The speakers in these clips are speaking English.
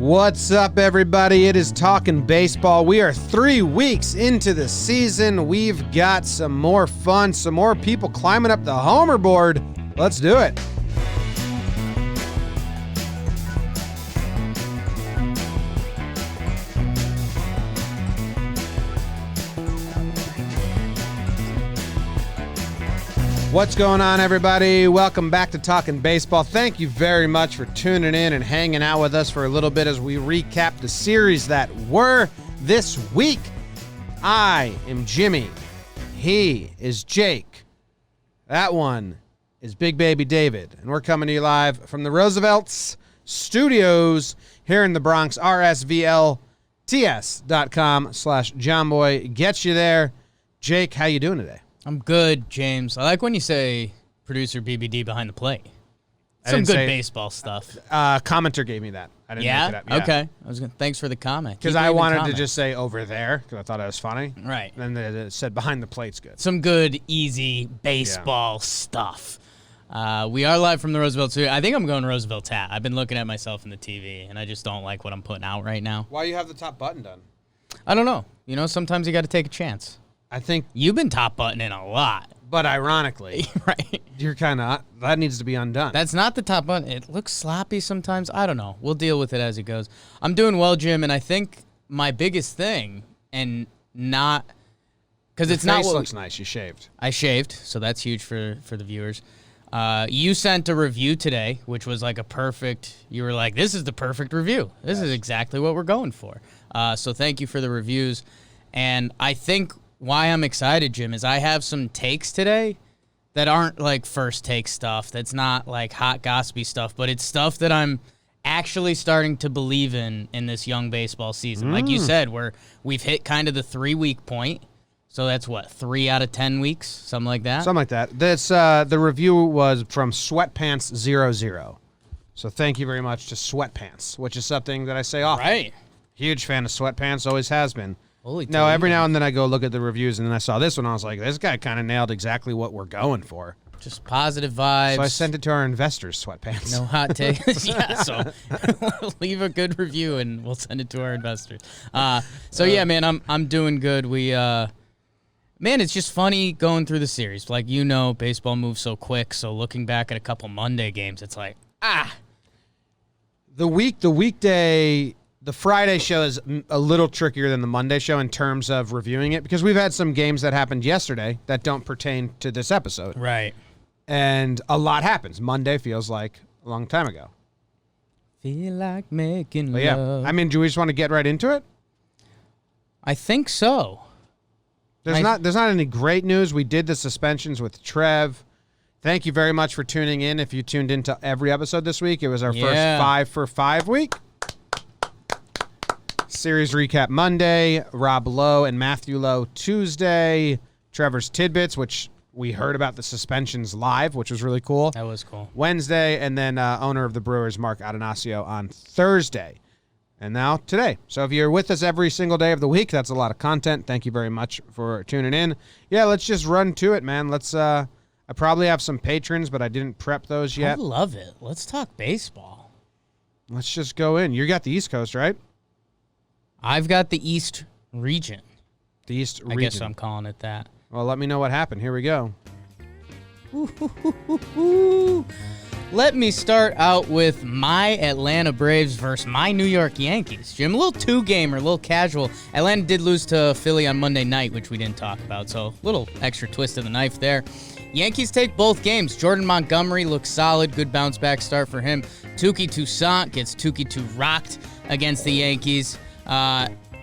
What's up, everybody? It is Talkin' Baseball. We are 3 weeks into the season. We've got some more fun, some more people climbing up the homer board. Let's do it. What's going on, everybody? Welcome back to Talkin' Baseball. Thank you very much for tuning in and hanging out with us for a little bit as we recap the series that were this week. I am Jimmy. He is Jake. That one is Big Baby David. And we're coming to you live from the Roosevelt's studios here in the Bronx. RSVLTS.com/Jomboy gets you there. Jake, how you doing today? I'm good, James. I like when you say producer BBD behind the plate. Some good baseball stuff. Commenter gave me that. I didn't look it up. Yeah. Okay. Thanks for the comment. Because I wanted to just say over there because I thought it was funny. Right. And then it said behind the plate's good. Some good, easy baseball stuff. We are live from the Roosevelt studio. I think I'm going Roosevelt hat. I've been looking at myself in the TV, and I just don't like what I'm putting out right now. Why you have the top button done? I don't know. You know, sometimes you got to take a chance. I think you've been top buttoning a lot. But ironically, right? You're kind of that needs to be undone. That's not the top button. It looks sloppy sometimes. I don't know. We'll deal with it as it goes. I'm doing well, Jim, and I think my biggest thing, and not because it's not what looks nice. You shaved. I shaved, so that's huge for the viewers. You sent a review today, which was like a perfect. You were like, "This is the perfect review. This is exactly what we're going for." So thank you for the reviews, and I think. Why I'm excited, Jim, is I have some takes today that aren't like first take stuff. That's not like hot gossipy stuff, but it's stuff that I'm actually starting to believe in this young baseball season. Like you said, we've hit kind of the 3-week point. So that's what, 3 out of 10 weeks, something like that. Something like that. This the review was from Sweatpants00. So thank you very much to Sweatpants, which is something that I say often. Right. Huge fan of Sweatpants, always has been. Holy no, every now and then I go look at the reviews, and then I saw this one. I was like, this guy kind of nailed exactly what we're going for. Just positive vibes. So I sent it to our investors, Sweatpants. No hot takes. Yeah, so leave a good review, and we'll send it to our investors. Yeah, man, I'm doing good. Man, it's just funny going through the series. Like, you know, baseball moves so quick, so looking back at a couple Monday games, it's like, The weekday... The Friday show is a little trickier than the Monday show in terms of reviewing it because we've had some games that happened yesterday that don't pertain to this episode. Right. And a lot happens. Monday feels like a long time ago. Feel like making love. Yeah. I mean, do we just want to get right into it? I think so. There's not any great news. We did the suspensions with Trev. Thank you very much for tuning in. If you tuned into every episode this week, it was our first 5 for 5 week. Series recap Monday, Rob Lowe and Matthew Lowe Tuesday, Trevor's Tidbits, which we heard about the suspensions live, which was really cool. That was cool. Wednesday, and then owner of the Brewers, Mark Adonacio, on Thursday. And now today. So if you're with us every single day of the week, that's a lot of content. Thank you very much for tuning in. Yeah, let's just run to it, man. Let's. I probably have some patrons, but I didn't prep those yet. I love it. Let's talk baseball. Let's just go in. You got the East Coast, right? I've got the East region. The East region. I guess I'm calling it that. Well, let me know what happened. Here we go. Let me start out with my Atlanta Braves versus my New York Yankees. Jim, a little two-gamer, a little casual. Atlanta did lose to Philly on Monday night, which we didn't talk about, so a little extra twist of the knife there. Yankees take both games. Jordan Montgomery looks solid. Good bounce-back start for him. Touki Toussaint gets Touki rocked against the Yankees.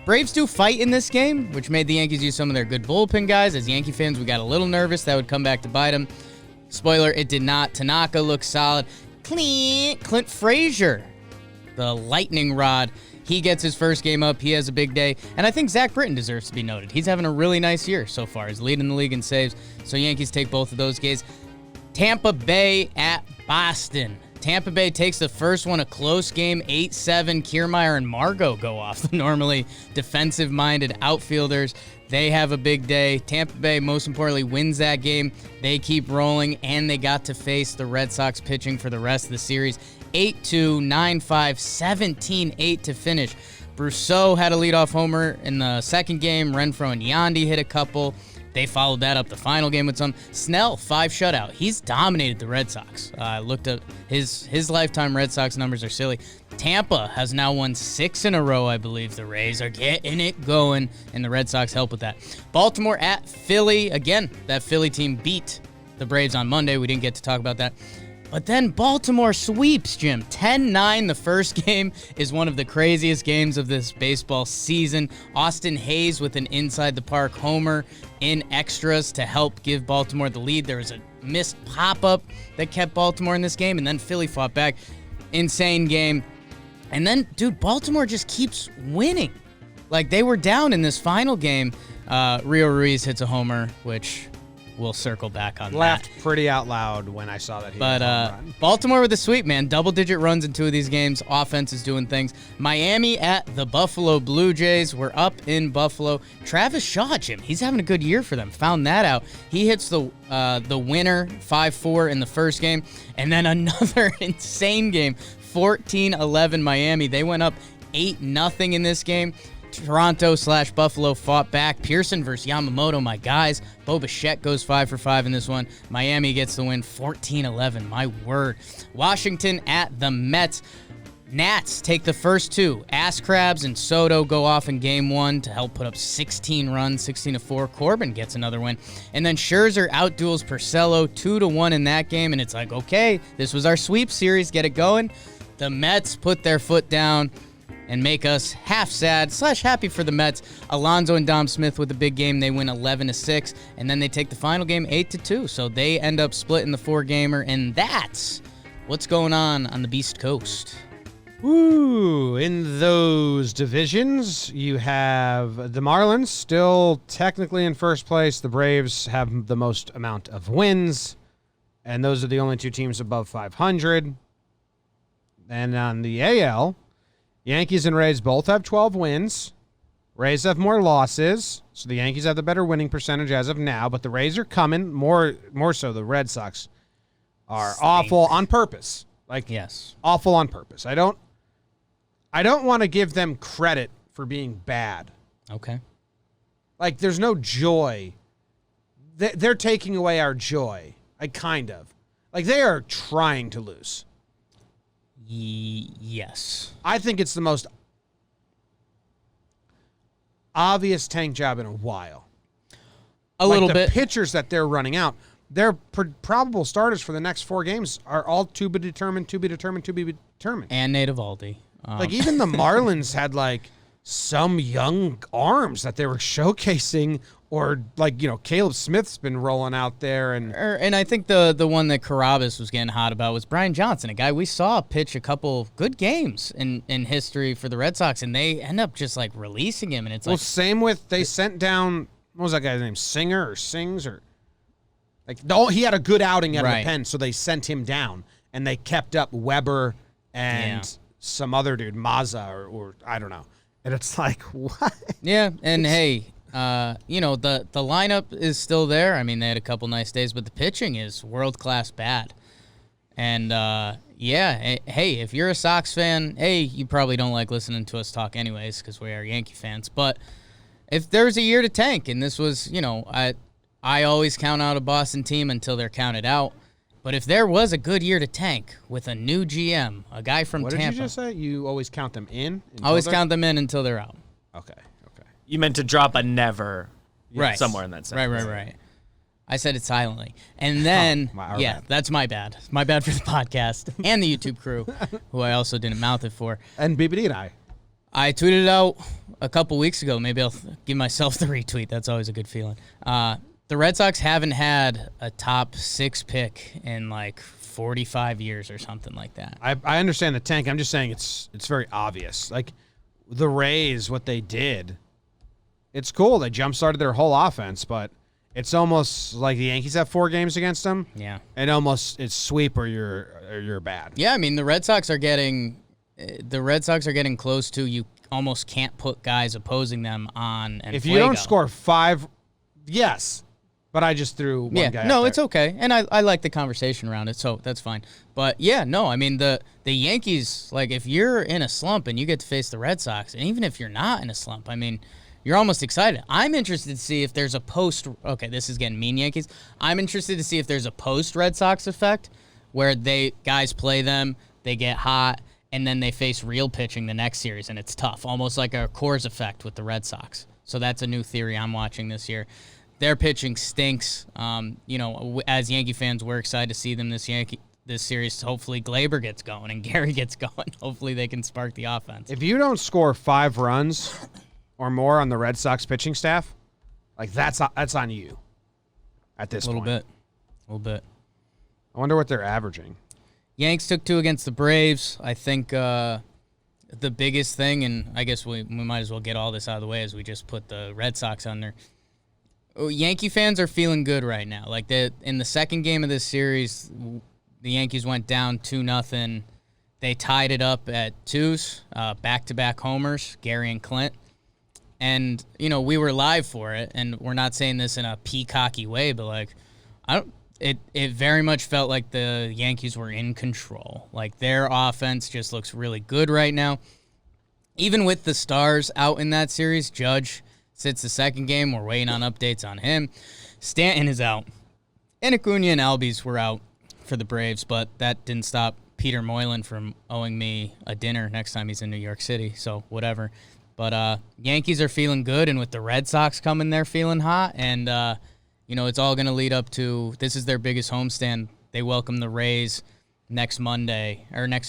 Braves do fight in this game, which made the Yankees use some of their good bullpen guys. As Yankee fans, we got a little nervous that would come back to bite them. Spoiler, it did not. Tanaka looks solid. Clint Frazier, the lightning rod. He gets his first game up. He has a big day. And I think Zach Britton deserves to be noted. He's having a really nice year so far. He's leading the league in saves. So Yankees take both of those games. Tampa Bay at Boston. Tampa Bay takes the first one, a close game, 8-7. Kiermaier and Margot go off, the normally defensive-minded outfielders. They have a big day. Tampa Bay, most importantly, wins that game. They keep rolling, and they got to face the Red Sox pitching for the rest of the series. 8-2, 9-5, 17-8 to finish. Brousseau had a leadoff homer in the second game. Renfroe and Yandy hit a couple. They followed that up the final game with some. Snell, 5 shutout. He's dominated the Red Sox. I looked up his lifetime Red Sox numbers are silly. Tampa has now won 6 in a row, I believe. The Rays are getting it going, and the Red Sox help with that. Baltimore at Philly. Again, that Philly team beat the Braves on Monday. We didn't get to talk about that. But then Baltimore sweeps, Jim. 10-9 the first game is one of the craziest games of this baseball season. Austin Hayes with an inside-the-park homer in extras to help give Baltimore the lead. There was a missed pop-up that kept Baltimore in this game, and then Philly fought back. Insane game. And then, dude, Baltimore just keeps winning. Like, they were down in this final game. Rio Ruiz hits a homer, which... we'll circle back on Laughed that. pretty out loud when I saw that. But Baltimore with a sweep, man. Double-digit runs in 2 of these games. Offense is doing things. Miami at the Buffalo Blue Jays. We're up in Buffalo. Travis Shaw, Jim, he's having a good year for them. Found that out. He hits the winner, 5-4 in the first game. And then another insane game, 14-11 Miami. They went up 8-0 in this game. Toronto/Buffalo fought back. Pearson versus Yamamoto, my guys. Bo Bichette goes 5 for 5 in this one. Miami gets the win, 14-11. My word. Washington at the Mets. Nats take the first 2. Ass Crabs and Soto go off in game 1 to help put up 16 runs, 16-4. Corbin gets another win. And then Scherzer outduels Porcello 2-1 in that game. And it's like, okay, this was our sweep series. Get it going. The Mets put their foot down and make us half sad / happy for the Mets. Alonso and Dom Smith with a big game. They win 11-6, and then they take the final game 8-2. So they end up splitting the 4-gamer, and that's what's going on the Beast Coast. Ooh, in those divisions, you have the Marlins still technically in first place. The Braves have the most amount of wins, and those are the only 2 teams above 500. And on the AL, Yankees and Rays both have 12 wins. Rays have more losses, so the Yankees have the better winning percentage as of now, but the Rays are coming. More so, the Red Sox are awful on purpose. Like, yes, awful on purpose. I don't want to give them credit for being bad. Okay. Like, there's no joy. They're taking away our joy. Kind of. Like, they are trying to lose. Yes. I think it's the most obvious tank job in a while. A little bit. The pitchers that they're running out, their probable starters for the next 4 games are all to be determined. And Nate Eovaldi. Like, even the Marlins had, like, some young arms that they were showcasing, or, like, Caleb Smith's been rolling out there. And I think the one that Carabas was getting hot about was Brian Johnson, a guy we saw pitch a couple good games in history for the Red Sox, and they end up just, like, releasing him. And it's same with, they sent down, what was that guy's name, Singer or Sings? Or he had a good outing out of the pen, so they sent him down, and they kept up Weber and some other dude, Mazza, or I don't know. And it's like, what? Yeah, and hey, the lineup is still there. I mean, they had a couple nice days, but the pitching is world-class bad. And, hey, if you're a Sox fan, you probably don't like listening to us talk anyways because we are Yankee fans. But if there's a year to tank, and this was, I always count out a Boston team until they're counted out. But if there was a good year to tank with a new GM, a guy from Tampa. What did you just say? You always count them in? Always count them in until they're out. Okay. You meant to drop a never somewhere in that sentence. Right. I said it silently. And then, bad. That's my bad. My bad for the podcast and the YouTube crew, who I also didn't mouth it for. And BBD and I. I tweeted it out a couple weeks ago. Maybe I'll give myself the retweet. That's always a good feeling. The Red Sox haven't had a top 6 pick in like 45 years or something like that. I understand the tank. I'm just saying it's very obvious. Like, the Rays, what they did, it's cool. They jump-started their whole offense, but it's almost like the Yankees have 4 games against them. Yeah. And almost it's sweep or you're bad. Yeah, I mean, the Red Sox are getting close to, you almost can't put guys opposing them on and if you don't score 5, yes. But I just threw one guy no, out it's there. okay. And I like the conversation around it, so that's fine. But, yeah, no, I mean, the Yankees, like, if you're in a slump and you get to face the Red Sox, and even if you're not in a slump, I mean, you're almost excited. I'm interested to see if there's a okay, this is getting mean, Yankees. I'm interested to see if there's a post-Red Sox effect where guys play them, they get hot, and then they face real pitching the next series, and it's tough, almost like a Coors effect with the Red Sox. So that's a new theory I'm watching this year. Their pitching stinks. As Yankee fans, we're excited to see them this series. Hopefully Glaber gets going and Gary gets going. Hopefully they can spark the offense. If you don't score 5 runs or more on the Red Sox pitching staff, like that's on you at this point. A little bit. I wonder what they're averaging. Yanks took 2 against the Braves. I think the biggest thing, and I guess we might as well get all this out of the way as we just put the Red Sox on there. Yankee fans are feeling good right now. Like in the second game of this series, the Yankees went down 2-0. They tied it up at 2s, back-to-back homers, Gary and Clint. And, we were live for it, and we're not saying this in a peacocky way, but, like, it very much felt like the Yankees were in control. Like, their offense just looks really good right now. Even with the stars out in that series, Judge sits the second game. We're waiting on updates on him. Stanton is out. And Acuna and Albies were out for the Braves, but that didn't stop Peter Moylan from owing me a dinner next time he's in New York City, so whatever. But Yankees are feeling good, and with the Red Sox coming, they're feeling hot, and it's all going to lead up to this is their biggest homestand. They welcome the Rays next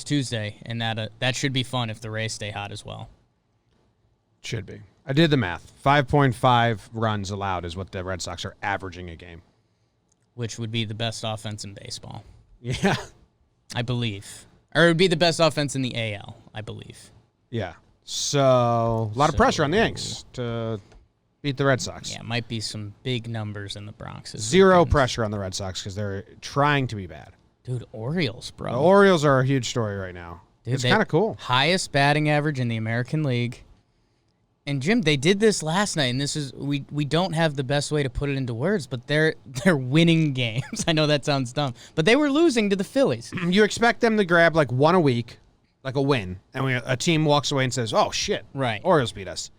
Tuesday, and that should be fun if the Rays stay hot as well. Should be. I did the math. 5.5 runs allowed is what the Red Sox are averaging a game. Which would be the best offense in baseball. Yeah. I believe. Or it would be the best offense in the AL, I believe. Yeah. So, a lot of pressure on the Yanks to beat the Red Sox. Yeah, it might be some big numbers in the Bronx. Zero pressure on the Red Sox because they're trying to be bad. Dude, Orioles, bro. The Orioles are a huge story right now. Dude, it's kind of cool. Highest batting average in the American League. And Jim, they did this last night, and this is we don't have the best way to put it into words, but they're winning games. I know that sounds dumb, but they were losing to the Phillies. You expect them to grab like one a week, like a win, and a team walks away and says, "Oh shit, right, Orioles beat us."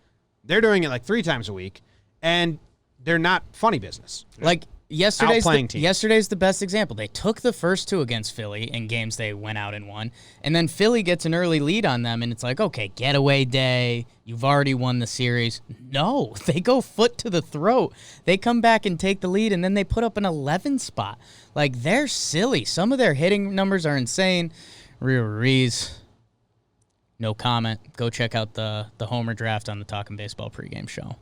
They're doing it like 3 times a week, and they're not funny business. Like yesterday's the best example. They took the first 2 against Philly in games they went out and won, and then Philly gets an early lead on them, and it's like, okay, getaway day. You've already won the series. No, they go foot to the throat. They come back and take the lead, and then they put up an 11 spot. Like, they're silly. Some of their hitting numbers are insane. Ruiz, no comment. Go check out the Homer draft on the Talkin' Baseball pregame show.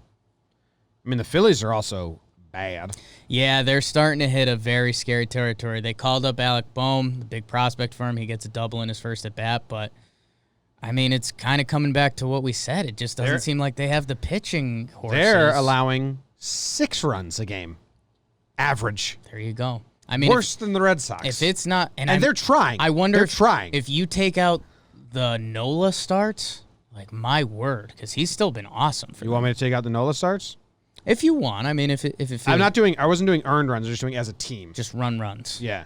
I mean, the Phillies are also bad. Yeah, they're starting to hit a very scary territory. They called up Alec Boehm, the big prospect for him. He gets a double in his first at-bat, but, I mean, it's kind of coming back to what we said. It just doesn't seem like they have the pitching horses. They're allowing 6 runs a game. Average. There you go. I mean, worse than the Red Sox. If it's not... And they're trying. I wonder they're trying. If you take out the Nola starts, like, my word, because he's still been awesome for You want me to take out the Nola starts? If you want. I mean, if it feels... I wasn't doing earned runs. I was just doing as a team. Just runs. Yeah.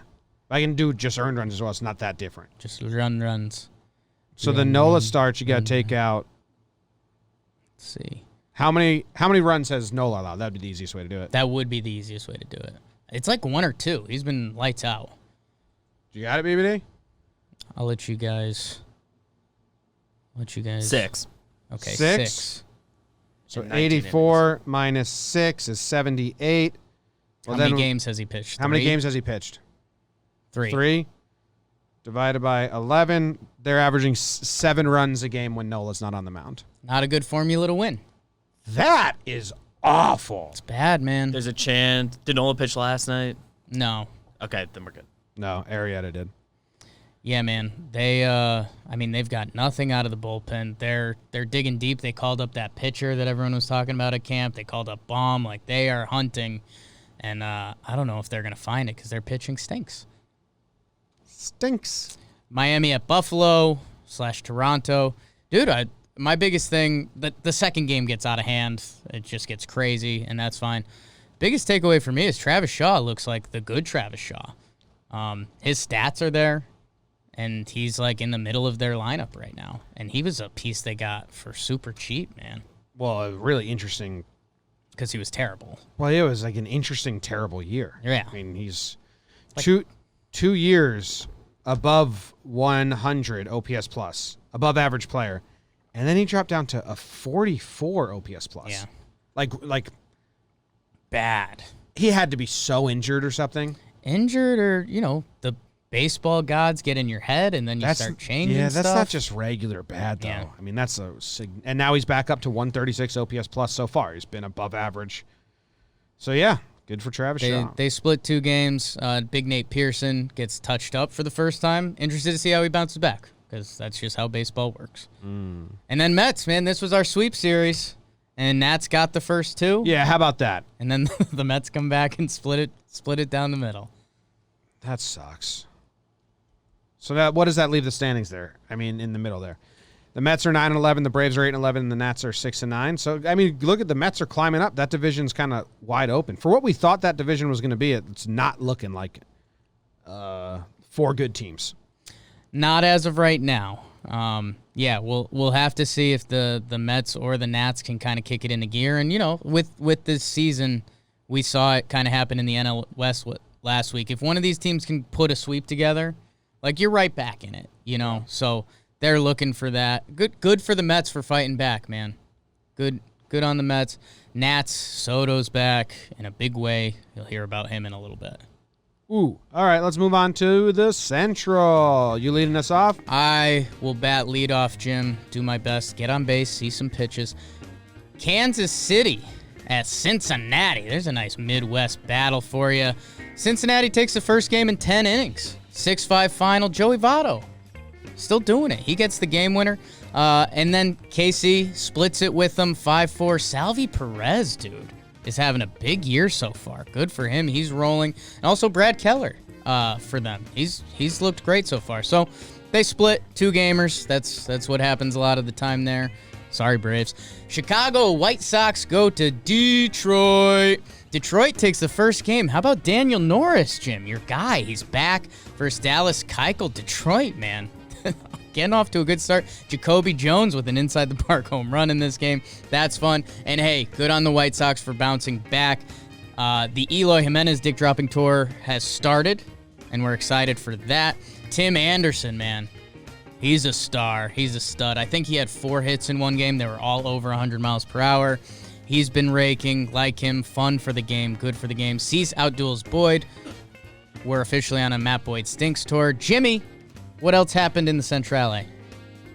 I can do just earned runs as well. It's not that different. Just runs. So the Nola starts, you got to take out... Let's see. How many runs has Nola allowed? That would be the easiest way to do it. That would be the easiest way to do it. It's like 1 or 2. He's been lights out. You got it, BBD? I'll let you guys... 6. Okay, 6. So 84 minus 6 is 78. Well, how many games has he pitched? How many games has he pitched? 3. 3 divided by 11. They're averaging 7 runs a game when Nola's not on the mound. Not a good formula to win. That is awful. It's bad, man. There's a chance. Did Nola pitch last night? No. Okay, then we're good. No, Arrieta did. Yeah, man. They've got nothing out of the bullpen. They're digging deep. They called up that pitcher that everyone was talking about at camp. They called up Baum. Like, they are hunting. And I don't know if they're going to find it because their pitching stinks. Stinks. Miami at Buffalo / Toronto. Dude, my biggest thing, the second game gets out of hand. It just gets crazy, and that's fine. biggest takeaway for me is Travis Shaw looks like the good Travis Shaw. His stats are there, and he's like in the middle of their lineup right now. And he was a piece they got for super cheap, man. Well, a really interesting. Because he was terrible. Well, it was like an interesting, terrible year. Yeah. I mean, he's two years above 100 OPS plus, above average player, and then he dropped down to a 44 OPS plus. Yeah. Like bad. He had to be so injured or something. Injured or, the baseball gods get in your head and then you start changing Yeah, that's stuff. not just regular bad, though. Yeah. I mean, that's and now he's back up to 136 OPS plus so far. He's been above average. So, yeah, good for Travis Shaw. They split 2 games. Big Nate Pearson gets touched up for the first time. Interested to see how he bounces back because that's just how baseball works. And then Mets, man, this was our sweep series. And Nats got the first 2. Yeah, how about that? And then the Mets come back and split it down the middle. That sucks. So what does that leave the standings there? I mean, in the middle there. The Mets are 9-11, the Braves are 8-11, and the Nats are 6-9. So, I mean, look at the Mets are climbing up. That division's kind of wide open. For what we thought that division was going to be, it's not looking like 4 good teams. Not as of right now. Yeah, we'll have to see if the Mets or the Nats can kind of kick it into gear. And, with this season, we saw it kind of happen in the NL West last week. If one of these teams can put a sweep together, like you're right back in it, So they're looking for that. Good for the Mets for fighting back, man. Good on the Mets. Nats, Soto's back in a big way. You'll hear about him in a little bit. Ooh. All right, let's move on to the Central. You leading us off? I will bat lead off, Jim. Do my best. Get on base, see some pitches. Kansas City at Cincinnati. There's a nice Midwest battle for you. Cincinnati takes the first game in 10 innings. 6-5 final. Joey Votto still doing it. He gets the game winner. And then KC splits it with them 5-4. Salvi Perez, dude, is having a big year so far. Good for him. He's rolling. And also Brad Keller for them. He's looked great so far. So they split 2 gamers. That's what happens a lot of the time there. Sorry, Braves. Chicago White Sox go to Detroit. Detroit takes the first game. How about Daniel Norris, Jim? Your guy. He's back versus Dallas Keuchel. Detroit, man. Getting off to a good start. Jacoby Jones with an inside-the-park home run in this game. That's fun. And, hey, good on the White Sox for bouncing back. The Eloy Jimenez dick-dropping tour has started, and we're excited for that. Tim Anderson, man. He's a star. He's a stud. I think he had 4 hits in one game. They were all over 100 miles per hour. He's been raking. Like him. Fun for the game. Good for the game. Cease outduels Boyd. We're officially on a Matt Boyd Stinks tour. Jimmy, what else happened in the Centrale?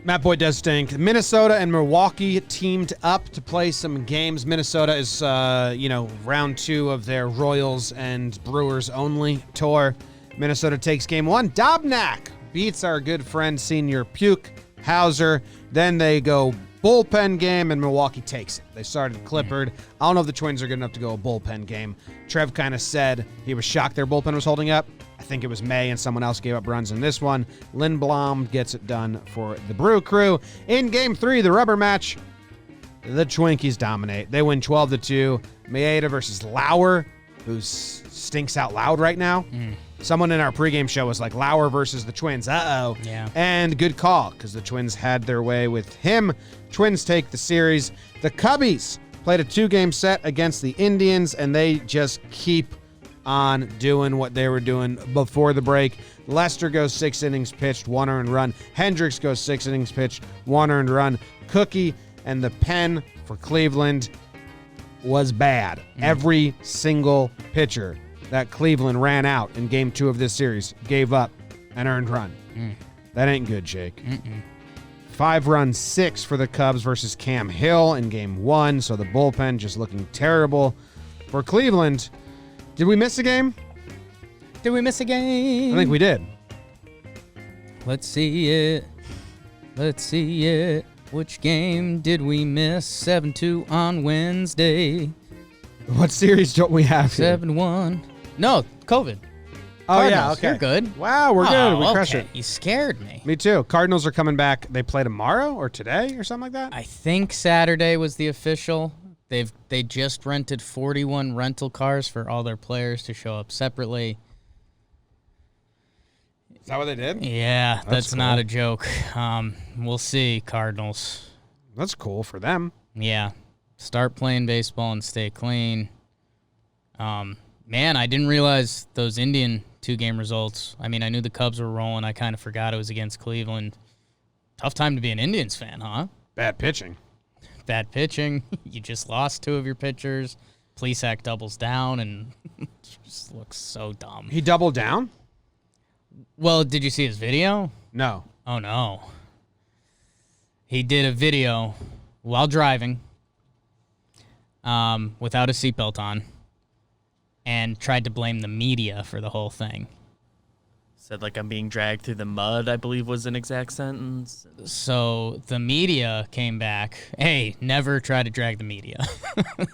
Matt Boyd does stink. Minnesota and Milwaukee teamed up to play some games. Minnesota is, round 2 of their Royals and Brewers only tour. Minnesota takes game 1. Dobnak beats our good friend Senior Puke Hauser. Then they go bullpen game, and Milwaukee takes it. They started Clippard. I don't know if the Twins are good enough to go a bullpen game. Trev kind of said he was shocked their bullpen was holding up. I think it was May and someone else gave up runs in this one. Lindblom gets it done for the Brew Crew. In Game 3, the rubber match, the Twinkies dominate. They win 12-2. Maeda versus Lauer, who stinks out loud right now. Someone in our pregame show was like, Lauer versus the Twins. Uh-oh. Yeah. And good call, because the Twins had their way with him. Twins take the series. The Cubbies played a 2-game set against the Indians, and they just keep on doing what they were doing before the break. Lester goes 6 innings pitched, 1 earned run. Hendricks goes 6 innings pitched, 1 earned run. Cookie and the pen for Cleveland was bad. Every single pitcher that Cleveland ran out in Game 2 of this series gave up an earned run. That ain't good, Jake. 5-run 6 for the Cubs versus Cam Hill in Game 1, so the bullpen just looking terrible for Cleveland. Did we miss a game? Did we miss a game? I think we did. Let's see it. Which game did we miss? 7-2 on Wednesday. What series don't we have here? 7-1. No, COVID. Oh, Cardinals, yeah, okay. You're good. Wow, we're good. We crushed okay. it. You scared me. Me too. Cardinals are coming back. They play tomorrow or today or something like that? I think Saturday was the official. They just rented 41 rental cars for all their players to show up separately. Is that what they did? Yeah, that's cool. not a joke. We'll see, Cardinals. That's cool for them. Yeah. Start playing baseball and stay clean. Man, I didn't realize those Indian 2-game results. I mean, I knew the Cubs were rolling. I kind of forgot it was against Cleveland. Tough time to be an Indians fan, huh? Bad pitching. Bad pitching. You just lost 2 of your pitchers. Plesac doubles down and just looks so dumb. He doubled down? Well, did you see his video? No. Oh, no. He did a video while driving without a seatbelt on and tried to blame the media for the whole thing. Said like I'm being dragged through the mud, I believe was an exact sentence. So the media came back. Hey, never try to drag the media.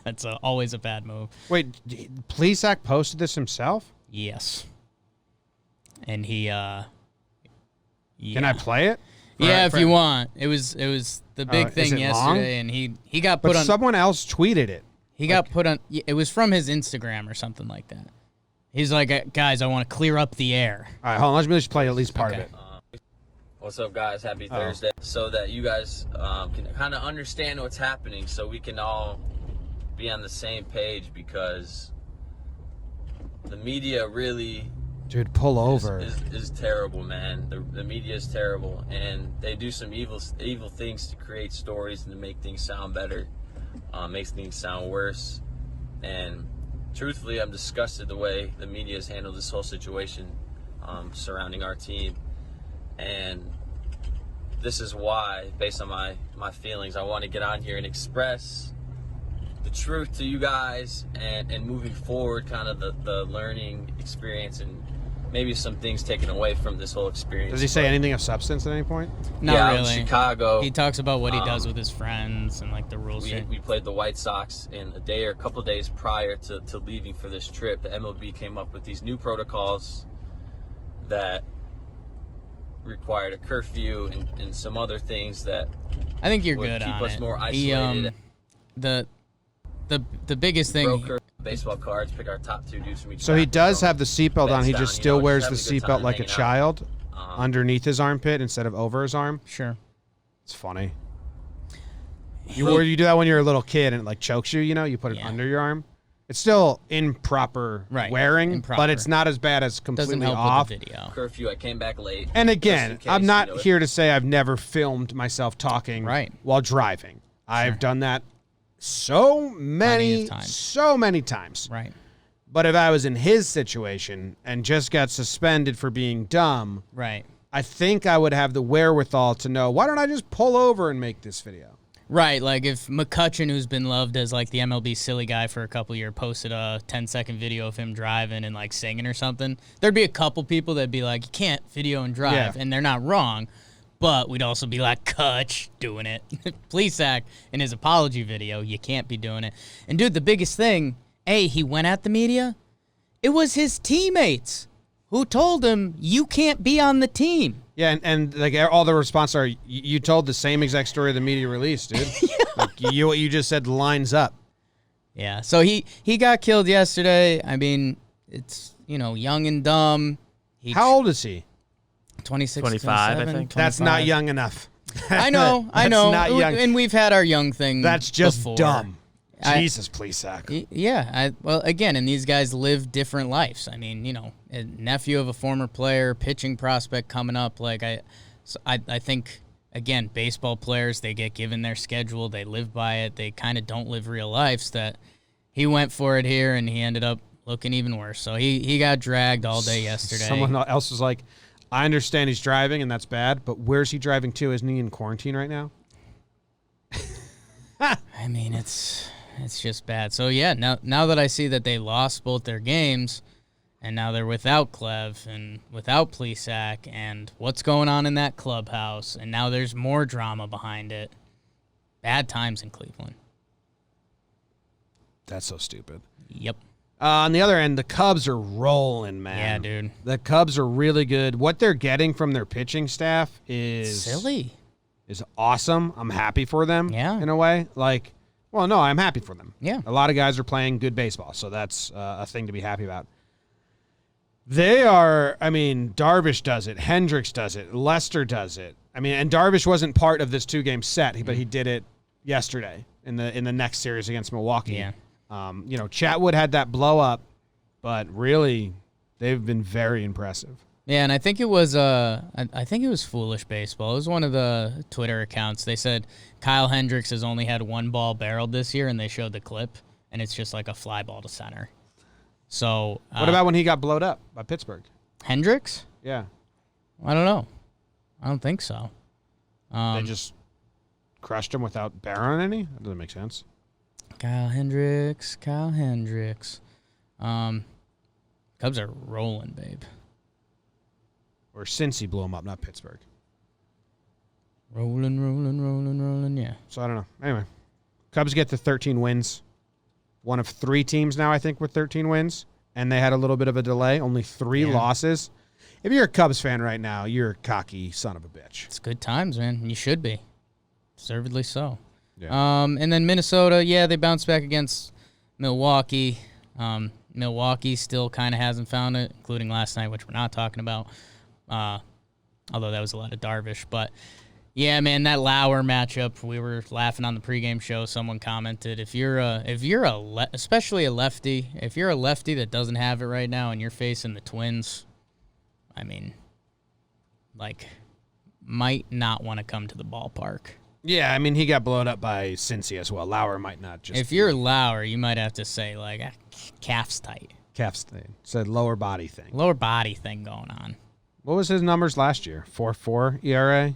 That's always a bad move. Wait, Plesac posted this himself? Yes. And he, yeah. Can I play it? Yeah, if you want. It was the big thing yesterday, long? and he got put But on. someone else tweeted it. He got put on. It was from his Instagram or something like that. He's like, guys, I want to clear up the air. All right, hold on. Let me just play at least part of it. What's up, guys? Happy Thursday. So that you guys can kind of understand what's happening, so we can all be on the same page, because the media really Dude, pull over. is terrible, man. The media is terrible, and they do some evil things to create stories and to make things sound better. Makes things sound worse. And truthfully, I'm disgusted the way the media has handled this whole situation surrounding our team. And this is why, based on my feelings, I want to get on here and express the truth to you guys, and moving forward, kind of the learning experience and maybe some things taken away from this whole experience. Does he say anything of substance at any point? Not yeah, really. in Chicago. He talks about what he does with his friends and like the rules. We played the White Sox, and a day or a couple days prior to leaving for this trip, the MLB came up with these new protocols that required a curfew and some other things that I think you're would good keep on us it. more He, isolated. the biggest thing. Broker baseball cards, pick our top 2 dudes from each. So he does background. have the seatbelt on. He Bets just down, still just wears the having a good seatbelt time like a hanging out. child underneath his armpit instead of over his arm. Sure. It's funny. You do that when you're a little kid and it like chokes you, you put it under your arm. It's still improper wearing, improper. but it's not as bad as completely Doesn't help off. with the video. Curfew. I came back late. And just again, in case, I'm not you know, here to say I've never filmed myself talking while driving. I've done that so many times. Right. But if I was in his situation and just got suspended for being dumb, Right. I think I would have the wherewithal to know, why don't I just pull over and make this video? Right, like if McCutcheon, who's been loved as like the MLB silly guy for a couple years, posted a 10-second video of him driving and like singing or something, there'd be a couple people that'd be like, you can't video and drive, and they're not wrong, but we'd also be like, Kutch doing it. Plesac in his apology video, you can't be doing it. And dude, the biggest thing, he went at the media. It was his teammates who told him, you can't be on the team. Yeah, and like all the responses are, you told the same exact story the media released, dude. Like what you just said lines up. Yeah, so he got killed yesterday. I mean, it's, young and dumb. How old is he? 26, 25, 27, I think. That's not young enough. I know. That's not young. And we've had our young thing. That's just before. dumb. Jesus, Plesac. Yeah. Well, again, and these guys live different lives. I mean, a nephew of a former player, pitching prospect coming up. Like I think, again, baseball players, they get given their schedule. They live by it. They kind of don't live real lives. That he went for it here, and he ended up looking even worse. So he got dragged all day yesterday. Someone else was like, I understand he's driving, and that's bad, but where's he driving to? Isn't he in quarantine right now? I mean, it's just bad. So, yeah, now that I see that they lost both their games, and now they're without Clev and without Plesac, and what's going on in that clubhouse, and now there's more drama behind it. Bad times in Cleveland. That's so stupid. Yep. On the other end, the Cubs are rolling, man. Yeah, dude. The Cubs are really good. What they're getting from their pitching staff is silly. Is awesome. I'm happy for them. Yeah. In a way, like Well, no, I'm happy for them. Yeah. A lot of guys are playing good baseball, so that's a thing to be happy about. They are, Darvish does it. Hendricks does it. Lester does it. And Darvish wasn't part of this 2-game set, but he did it yesterday in the next series against Milwaukee. Yeah. Chatwood had that blow up, but really, they've been very impressive. Yeah, and I think it was Foolish Baseball. It was one of the Twitter accounts. They said Kyle Hendricks has only had one ball barreled this year, and they showed the clip, and it's just like a fly ball to center. So what about when he got blowed up by Pittsburgh? Hendricks? Yeah. I don't know. I don't think so. They just crushed him without barreling any? That doesn't make sense. Kyle Hendricks. Cubs are rolling, babe. Or Cincy blew him up, not Pittsburgh. Rolling, yeah. So I don't know. Anyway, Cubs get to 13 wins. One of 3 teams now, I think, with 13 wins. And they had a little bit of a delay. Only 3 losses. If you're a Cubs fan right now, you're a cocky son of a bitch. It's good times, man. You should be. Deservedly so. Yeah. And then Minnesota, they bounced back against Milwaukee. Milwaukee still kind of hasn't found it, including last night, which we're not talking about. Although that was a lot of Darvish. But, yeah, man, that Lauer matchup, we were laughing on the pregame show. Someone commented, especially a lefty, if you're a lefty that doesn't have it right now and you're facing the Twins, might not want to come to the ballpark. Yeah, he got blown up by Cincy as well. Lauer might not just. If you're Lauer, you might have to say, calf's tight. Calf's thing. Said lower body thing. Lower body thing going on. What was his numbers last year? 4.4 ERA?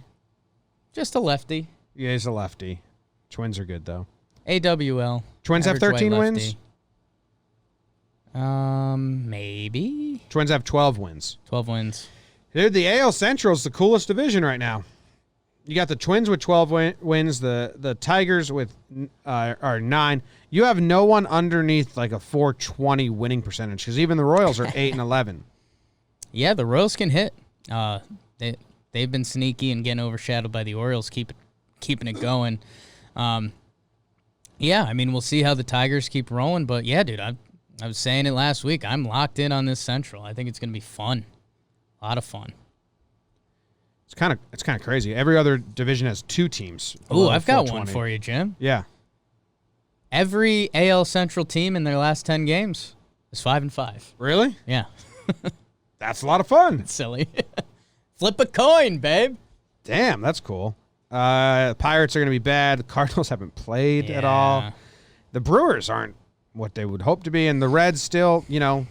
Just a lefty. Yeah, he's a lefty. Twins are good, though. AWL. Twins have 13 wins? Maybe. Twins have 12 wins. 12 wins. Dude, the AL Central is the coolest division right now. You got the Twins with 12 wins, the Tigers with are 9. You have no one underneath a 420 winning percentage because even the Royals are 8 and 11. Yeah, the Royals can hit. They've been sneaky and getting overshadowed by the Orioles, keeping it going. We'll see how the Tigers keep rolling. But, yeah, dude, I was saying it last week. I'm locked in on this Central. I think it's going to be fun. A lot of fun. It's kind of crazy. Every other division has 2 teams. Ooh, I've got one for you, Jim. Yeah. Every AL Central team in their last 10 games is 5-5. Really? Yeah. That's a lot of fun. It's silly. Flip a coin, babe. Damn, that's cool. Pirates are going to be bad. The Cardinals haven't played at all. The Brewers aren't what they would hope to be, and the Reds still, they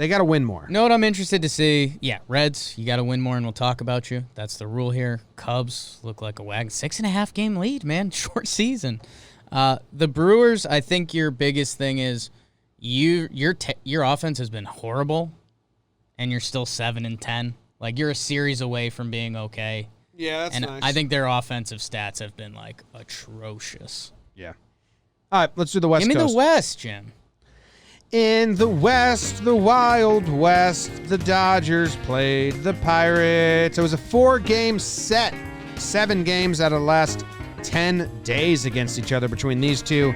got to win more. You know what I'm interested to see? Yeah, Reds, you got to win more, and we'll talk about you. That's the rule here. Cubs look like a wagon. 6.5 game lead, man. Short season. The Brewers, I think your biggest thing is your offense has been horrible, and you're still 7-10. You're a series away from being okay. Yeah, that's nice. I think their offensive stats have been atrocious. Yeah. All right, let's do the West Coast. Give me the West, Jim. In the West, the Wild West, the Dodgers played the Pirates. It was a 4-game set. 7 games out of the last 10 days against each other between these two.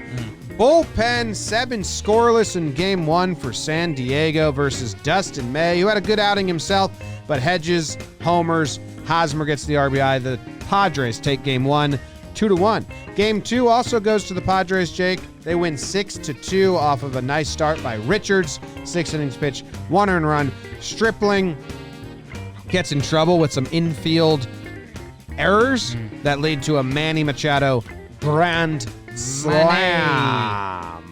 Bullpen, 7 scoreless in Game 1 for San Diego versus Dustin May, who had a good outing himself, but Hedges, homers, Hosmer gets the RBI. The Padres take Game 1, 2-1. Game 2 also goes to the Padres, Jake. They win 6-2 off of a nice start by Richards. 6 innings pitched, 1 earned run. Stripling gets in trouble with some infield errors that lead to a Manny Machado grand slam.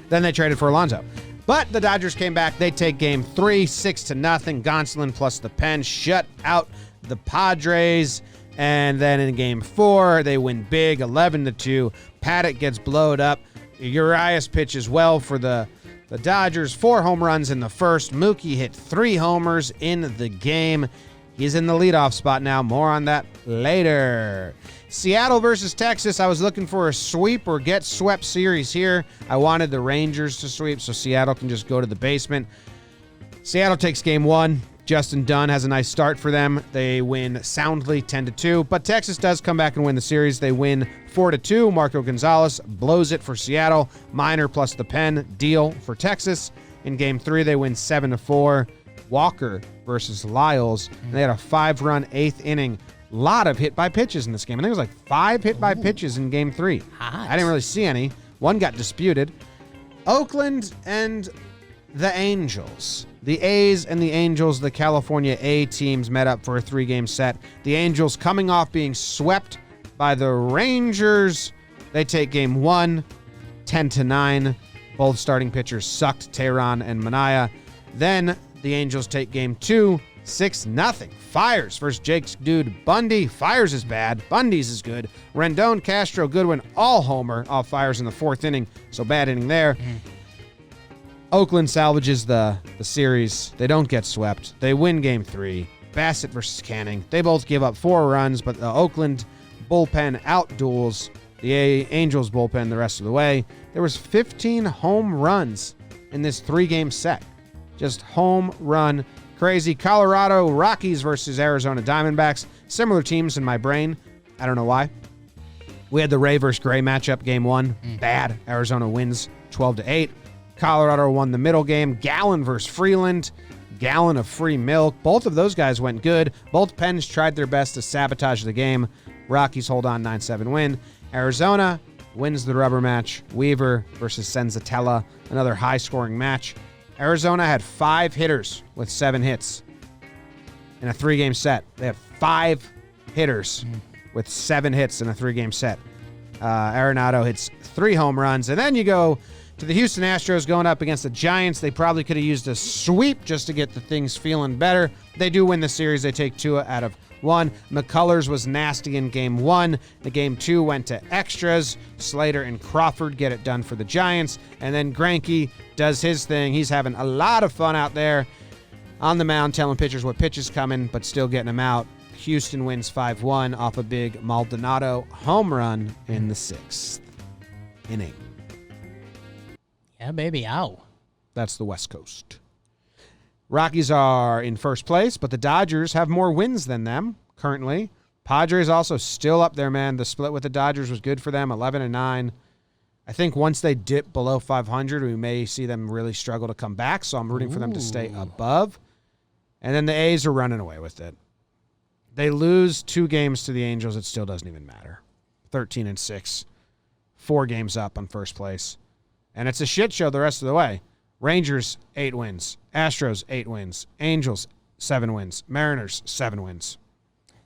Then they traded for Alonso. But the Dodgers came back. They take Game 3, 6-0. Gonsolin plus the pen shut out the Padres. And then in Game 4, they win big, 11-2. Paddock gets blowed up. Urias pitches well for the Dodgers. 4 home runs in the first. Mookie hit 3 homers in the game. He's in the leadoff spot now. More on that later. Seattle versus Texas. I was looking for a sweep or get swept series here. I wanted the Rangers to sweep so Seattle can just go to the basement. Seattle takes Game 1, Justin Dunn has a nice start for them. They win soundly 10-2, but Texas does come back and win the series. They win 4-2. Marco Gonzalez blows it for Seattle. Minor plus the pen deal for Texas. In Game 3, they win 7-4. Walker versus Lyles. And they had a 5-run 8th inning. Lot of hit by pitches in this game. I think it was like 5 hit by pitches in Game 3. Hot. I didn't really see any. One got disputed. Oakland and the Angels. The A's and the Angels, the California A teams, met up for a 3-game set. The Angels coming off being swept by the Rangers. They take Game 1, 10-9. Both starting pitchers sucked, Tehran and Manaea. Then the Angels take Game 2, 6-0. Fires versus Jake's dude Bundy. Fires is bad. Bundy's is good. Rendon, Castro, Goodwin, all homer off Fires in the 4th inning. So bad inning there. Oakland salvages the series. They don't get swept. They win Game 3. Bassett versus Canning. They both give up 4 runs, but the Oakland bullpen outduels the Angels bullpen the rest of the way. There was 15 home runs in this 3-game set. Just home run crazy. Colorado Rockies versus Arizona Diamondbacks. Similar teams in my brain. I don't know why. We had the Ray versus Gray matchup, Game 1. Bad. Arizona wins 12-8. Colorado won the middle game. Gallon versus Freeland. Gallon of free milk. Both of those guys went good. Both pens tried their best to sabotage the game. Rockies hold on 9-7 win. Arizona wins the rubber match. Weaver versus Senzatella. Another high-scoring match. Arizona had 5 hitters with 7 hits in a 3-game set. They have 5 hitters with 7 hits in a 3-game set. Arenado hits 3 home runs. And then you go to the Houston Astros going up against the Giants. They probably could have used a sweep just to get the things feeling better. They do win the series. They take 2 out of 1. McCullers was nasty in Game 1. The Game 2 went to extras. Slater and Crawford get it done for the Giants. And then Greinke does his thing. He's having a lot of fun out there on the mound, telling pitchers what pitch is coming, but still getting them out. Houston wins 5-1 off a big Maldonado home run in the 6th inning. Yeah, baby. Ow. That's the West Coast. Rockies are in first place, but the Dodgers have more wins than them currently. Padres also still up there, man. The split with the Dodgers was good for them, 11-9. I think once they dip below 500, we may see them really struggle to come back, so I'm rooting for them to stay above. And then the A's are running away with it. They lose 2 games to the Angels. It still doesn't even matter. 13-6. 4 games up on first place. And it's a shit show the rest of the way. Rangers, 8 wins. Astros, 8 wins. Angels, 7 wins. Mariners, 7 wins.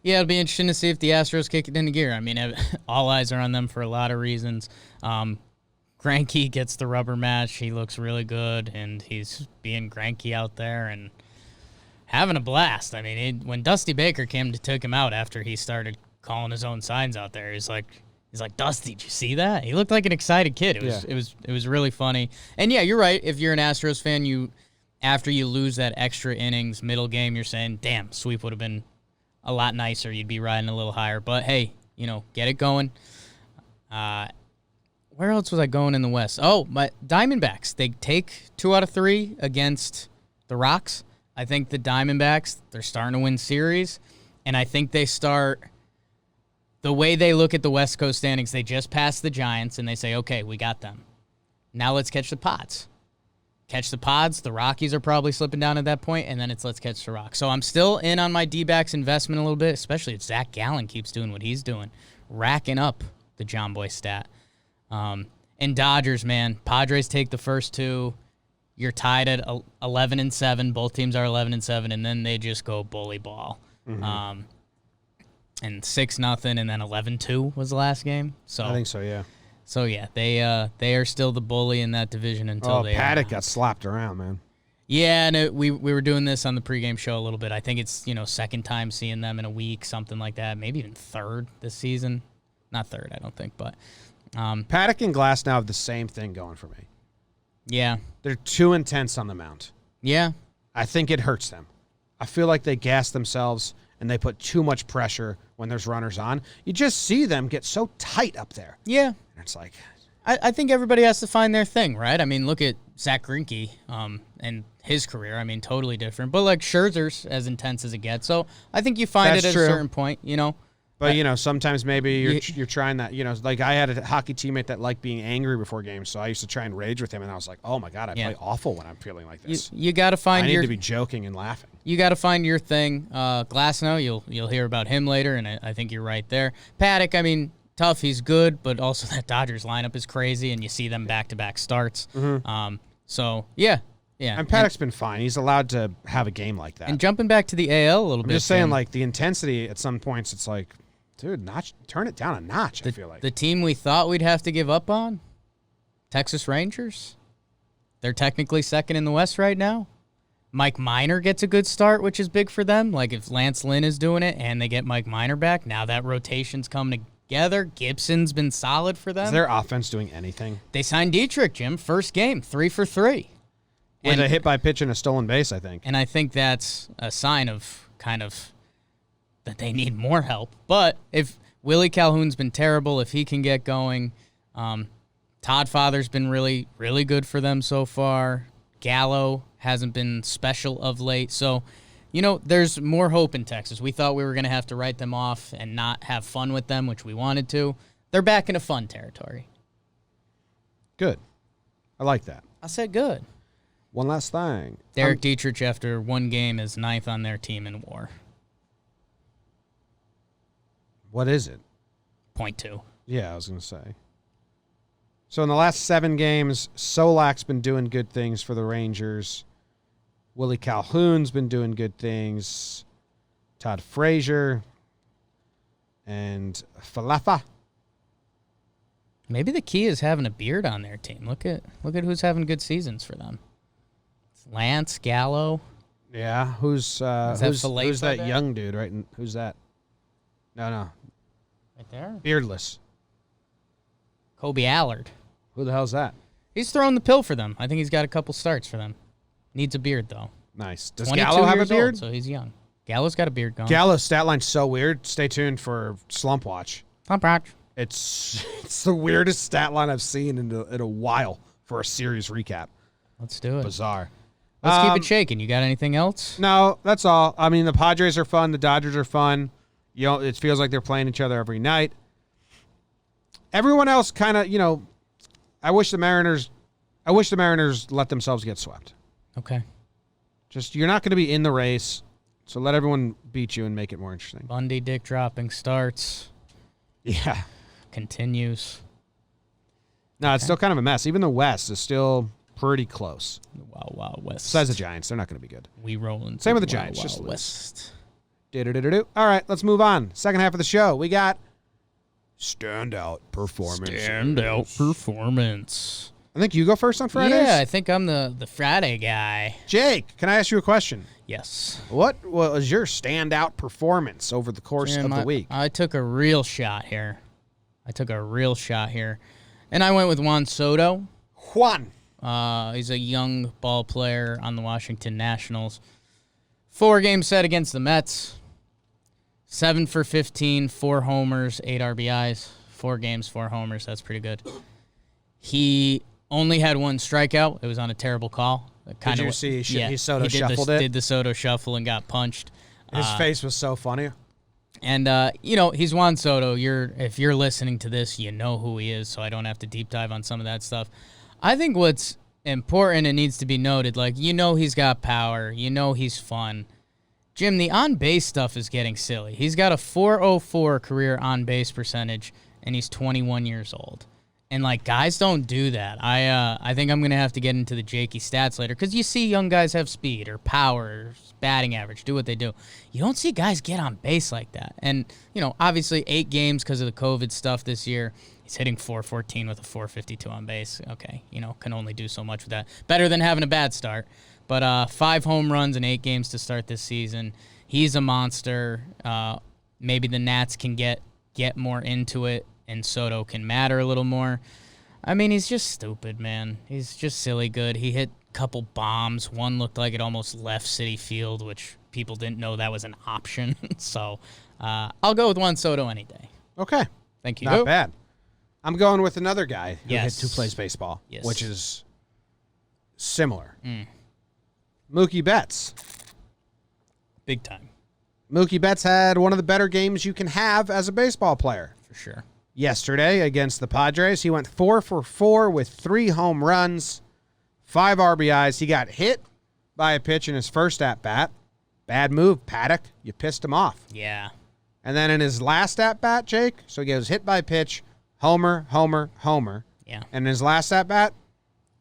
Yeah, it'll be interesting to see if the Astros kick it into gear. I mean, all eyes are on them for a lot of reasons. Greinke gets the rubber match. He looks really good, and he's being Greinke out there and having a blast. I mean, when Dusty Baker took him out after he started calling his own signs out there, he's like, Dusty, did you see that? He looked like an excited kid. It was really funny. And yeah, you're right. If you're an Astros fan, after you lose that extra innings middle game, you're saying, damn, sweep would have been a lot nicer. You'd be riding a little higher. But hey, get it going. Where else was I going in the West? Oh, my Diamondbacks. They take 2 out of 3 against the Rocks. I think the Diamondbacks, they're starting to win series. And I think they start... The way they look at the West Coast standings, they just passed the Giants, and they say, okay, we got them. Now let's catch the Pods. Catch the Pods. The Rockies are probably slipping down at that point, and then it's let's catch the Rocks. So I'm still in on my D-backs investment a little bit, especially if Zach Gallen keeps doing what he's doing, racking up the Jomboy stat. And Dodgers, man, Padres take the first 2. You're tied at 11-7. Both teams are 11-7, and then they just go bully ball. Mm-hmm. And 6-0, and then 11-2 was the last game. So I think so, yeah. So yeah, they are still the bully in that division until they. Paddock got slapped around, man. Yeah, and we were doing this on the pregame show a little bit. I think it's second time seeing them in a week, something like that. Maybe even third this season. Not third, I don't think, but. Paddock and Glass now have the same thing going for me. Yeah, they're too intense on the mound. Yeah, I think it hurts them. I feel like they gas themselves and they put too much pressure when there's runners on. You just see them get so tight up there. Yeah. And it's like, I think everybody has to find their thing, right? I mean, look at Zach Greinke and his career. I mean, totally different. But, like, Scherzer's as intense as it gets. So I think you find That's it at true. a certain point, you know. But, sometimes maybe you're trying that, like I had a hockey teammate that liked being angry before games, so I used to try and rage with him, and I was like, oh, my God, I play awful when I'm feeling like this. You got to find I need to be joking and laughing. You got to find your thing. Glasnow, you'll hear about him later, and I think you're right there. Paddock, I mean, tough, he's good, but also that Dodgers lineup is crazy, and you see them back-to-back starts. Mm-hmm. So, yeah. And Paddock's been fine. He's allowed to have a game like that. And jumping back to the AL a little bit. I'm just saying, like, the intensity at some points, it's like, dude, turn it down a notch, I feel like. The team we thought we'd have to give up on, Texas Rangers, they're technically second in the West right now. Mike Minor gets a good start, which is big for them. Like, if Lance Lynn is doing it and they get Mike Minor back, now that rotation's come together. Gibson's been solid for them. Is their offense doing anything? They signed Dietrich, Jim. First game, 3 for 3. With a hit by pitch and a stolen base, I think. And I think that's a sign of kind of that they need more help. But if Willie Calhoun's been terrible, if he can get going, Todd Father's been really, really good for them so far. Gallo hasn't been special of late. So, there's more hope in Texas. We thought we were going to have to write them off and not have fun with them, which we wanted to. They're back into fun territory. Good. I like that. I said good. One last thing. Derek Dietrich, after one game, is 9th on their team in WAR. What is it? 0.2. Yeah, I was going to say. So in the last 7 games, Solak's been doing good things for the Rangers. Willie Calhoun's been doing good things. Todd Frazier and Falafa. Maybe the key is having a beard on their team. Look at who's having good seasons for them. It's Lance, Gallo. Yeah, who's that there? young dude? Right? Who's that? No. Right there. Beardless. Kobe Allard. Who the hell's that? He's throwing the pill for them. I think he's got a couple starts for them. Needs a beard, though. Nice. Does 22 Gallo have a years beard? old, so he's young. Gallo's got a beard going. Gallo's stat line's so weird. Stay tuned for Slump Watch. Slump Watch. It's the weirdest stat line I've seen in a while for a series recap. Let's do it. Bizarre. Let's keep it shaking. You got anything else? No, that's all. I mean, the Padres are fun. The Dodgers are fun. It feels like they're playing each other every night. Everyone else kind of, I wish the Mariners let themselves get swept. Okay. Just, you're not going to be in the race, so let everyone beat you and make it more interesting. Bundy dick dropping starts. Yeah. Continues. No, it's still kind of a mess. Even the West is still pretty close. Wow, West. Besides the Giants, they're not going to be good. We rolling. Same with the Giants. Wild Just lose. West. Do-do-do-do-do. All right, let's move on. Second half of the show, we got Standout Performance. Standout performance. I think you go first on Fridays. Yeah, I think I'm the Friday guy. Jake, can I ask you a question? Yes. What was your standout performance over the course of the week? I took a real shot here. And I went with Juan Soto. Juan. He's a young ball player on the Washington Nationals. 4-game set against the Mets. 7 for 15, 4 homers, 8 RBIs. 4 games, 4 homers. That's pretty good. He only had 1 strikeout. It was on a terrible call. Did you see he Soto he shuffled did the Soto shuffle and got punched. His face was so funny. And, he's Juan Soto. If you're listening to this, you know who he is, so I don't have to deep dive on some of that stuff. I think what's important and needs to be noted, he's got power. He's fun. Jim, the on-base stuff is getting silly. He's got a .404 career on-base percentage, and he's 21 years old. And, guys don't do that. I think I'm going to have to get into the Jakey stats later because you see young guys have speed or power or batting average, do what they do. You don't see guys get on base like that. And, obviously 8 games because of the COVID stuff this year. He's hitting .414 with a .452 on base. Okay, can only do so much with that. Better than having a bad start. But 5 home runs in 8 games to start this season. He's a monster. Maybe the Nats can get more into it, and Soto can matter a little more. I mean, he's just stupid, man. He's just silly good. He hit a couple bombs. One looked like it almost left Citi Field, which people didn't know that was an option. So I'll go with Juan Soto any day. Okay. Thank you. Not bad. I'm going with another guy Yes. who plays baseball, Yes. which is similar. Mookie Betts. Big time, Mookie Betts had one of the better games you can have as a baseball player. for sure. Yesterday against the Padres, he went 4 for 4 with 3 home runs, 5 RBIs. He got hit by a pitch in his first at-bat. Bad move, Paddock. You pissed him off. Yeah. And then in his last at-bat, Jake, so he goes hit by a pitch, homer, homer, homer. Yeah. And in his last at-bat,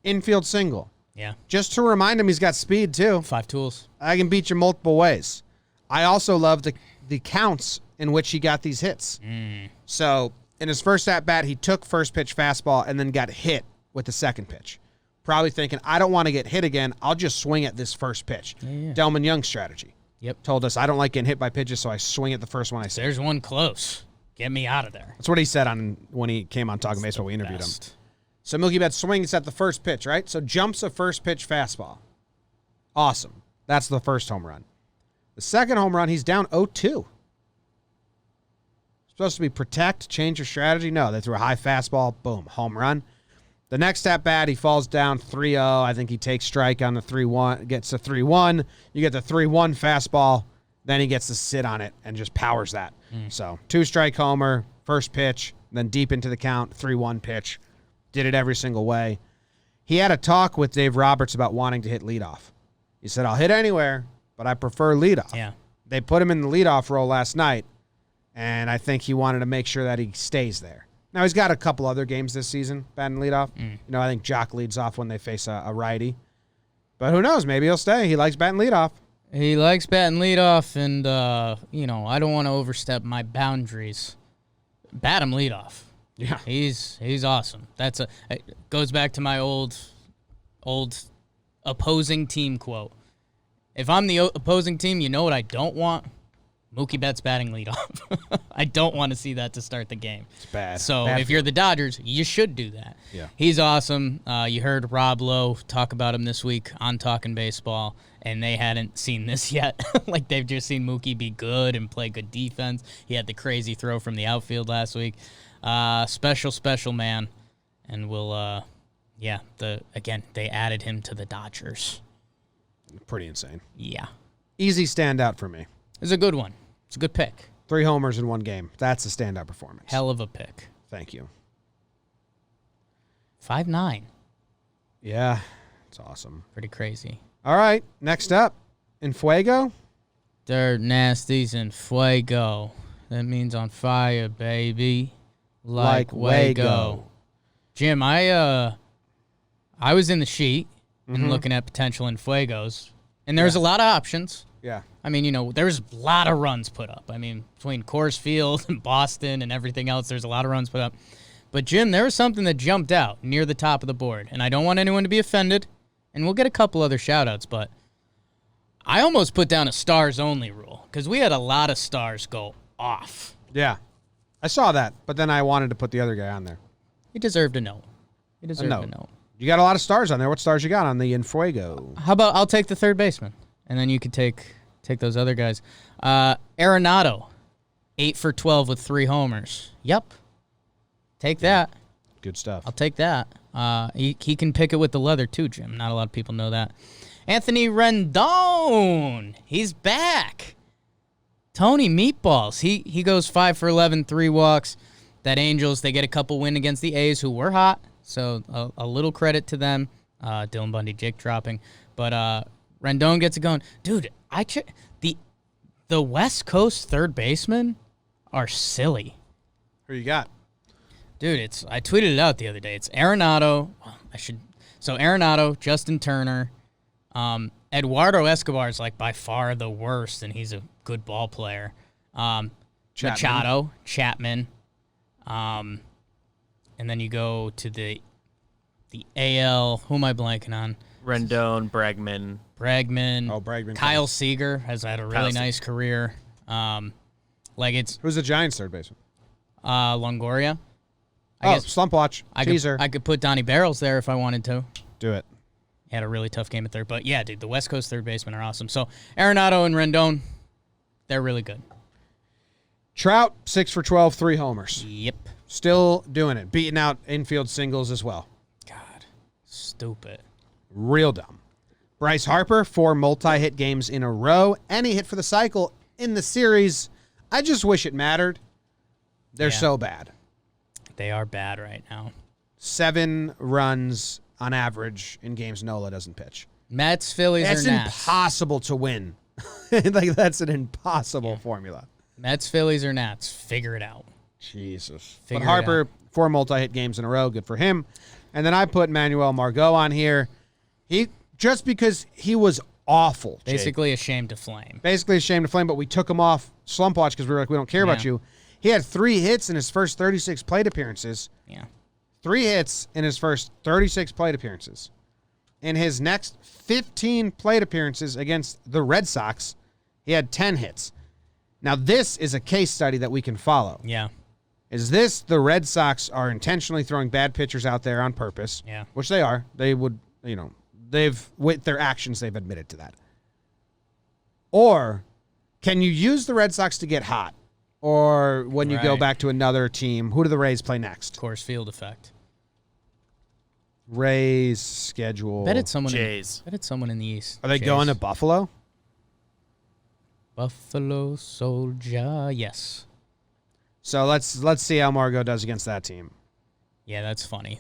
infield single. Yeah. Just to remind him he's got speed, too. 5 tools. I can beat you multiple ways. I also love the counts in which he got these hits. So in his first at-bat, he took first pitch fastball and then got hit with the second pitch. Probably thinking, I don't want to get hit again. I'll just swing at this first pitch. Yeah. Delman Young's strategy. Yep. Told us, I don't like getting hit by pitches, so I swing at the first one I see. There's one close. Get me out of there. That's what he said when he came on Talkin' Baseball. We interviewed him. So Mookie Betts swings at the first pitch, right? So jumps a first pitch fastball. Awesome. That's the first home run. The second home run, he's down 0-2. Supposed to be protect, change your strategy. No, they threw a high fastball. Boom, home run. The next at bat, he falls down 3-0. I think he takes strike on the 3-1, gets a 3-1. You get the 3-1 fastball. Then he gets to sit on it and just powers that. So 2-strike homer, first pitch, then deep into the count, 3-1 pitch. Did it every single way. He had a talk with Dave Roberts about wanting to hit leadoff. He said, I'll hit anywhere, but I prefer leadoff. Yeah. They put him in the leadoff role last night, and I think he wanted to make sure that he stays there. Now, he's got a couple other games this season, batting leadoff. You know, I think Jock leads off when they face a righty. But who knows? Maybe he'll stay. He likes batting leadoff. He likes batting leadoff, and, I don't want to overstep my boundaries. Bat him leadoff. Yeah. He's awesome. It goes back to my old opposing team quote. If I'm the opposing team, you know what I don't want? Mookie Betts batting leadoff. I don't want to see that to start the game. It's bad. So Bad if you're the Dodgers, you should do that. Yeah. He's awesome. You heard Rob Lowe talk about him this week on Talkin' Baseball, and they hadn't seen this yet. Like, they've just seen Mookie be good and play good defense. He had the crazy throw from the outfield last week. Special man. And they added him to the Dodgers. Pretty insane. Yeah. Easy standout for me. It's a good one. It's a good pick. 3 homers in one game. That's a standout performance. Hell of a pick. Thank you. 5'9". Yeah, it's awesome. Pretty crazy. All right, next up, in Fuego. Dirt nasties and fuego. That means on fire, baby. Like Wago. Jim, I was in the sheet and looking at potential in Fuegos, and there's a lot of options. Yeah. I mean, there's a lot of runs put up. I mean, between Coors Field and Boston and everything else, there's a lot of runs put up. But, Jim, there was something that jumped out near the top of the board, and I don't want anyone to be offended, and we'll get a couple other shout-outs, but I almost put down a stars-only rule because we had a lot of stars go off. Yeah. I saw that, but then I wanted to put the other guy on there. He deserved a note. He deserved a note. You got a lot of stars on there. What stars you got on the In Fuego? How about I'll take the third baseman, and then you could take those other guys. Arenado, 8 for 12 with 3 homers. Yep. Take that. Good stuff. I'll take that. He can pick it with the leather too, Jim. Not a lot of people know that. Anthony Rendon. He's back. Tony Meatballs. He goes 5 for 11, 3 walks. That Angels, they get a couple win against the A's, who were hot. So a little credit to them. Dylan Bundy, Jake dropping. But Rendon gets it going. Dude, the West Coast third basemen are silly. Who you got? Dude, I tweeted it out the other day. It's Arenado. Arenado, Justin Turner, Eduardo Escobar is like by far the worst, and he's a good ball player. Machado, Chapman, and then you go to the AL. Who am I blanking on? Rendon, Bregman. Bregman. Kyle Seager has had a really nice career. Who's the Giants' third baseman? Longoria. Slump watch. Teaser. I could put Donnie Barrels there if I wanted to. Do it. He had a really tough game at third. But, yeah, dude, the West Coast third basemen are awesome. So, Arenado and Rendon, they're really good. Trout, 6 for 12, 3 homers. Yep. Still doing it. Beating out infield singles as well. God, stupid. Real dumb. Bryce Harper, 4 multi-hit games in a row. Any hit for the cycle in the series. I just wish it mattered. They're so bad. They are bad right now. 7 runs on average in games Nola doesn't pitch. Mets, Phillies, That's or Nats? impossible to win. Like, that's an impossible formula. Mets, Phillies, or Nats? Figure it out. Jesus. Figure But it Harper, out. 4 multi-hit games in a row. Good for him. And then I put Manuel Margot on here. Just because he was awful. Jake. Basically ashamed to flame. Basically ashamed to flame, but we took him off Slump Watch because we were like, we don't care about you. He had 3 hits in his first 36 plate appearances. Yeah. 3 hits in his first 36 plate appearances. In his next 15 plate appearances against the Red Sox, he had 10 hits. Now, this is a case study that we can follow. Yeah. Is this the Red Sox are intentionally throwing bad pitchers out there on purpose? Yeah. Which they are. They would, with their actions, they've admitted to that. Or can you use the Red Sox to get hot? Or when you go back to another team, who do the Rays play next? Course field effect. Rays schedule. Bet it's someone. Jays. Bet it's someone in the East. Are they Jays. going to Buffalo? Buffalo Soldier? Yes. So let's see how Margot does against that team. Yeah, that's funny.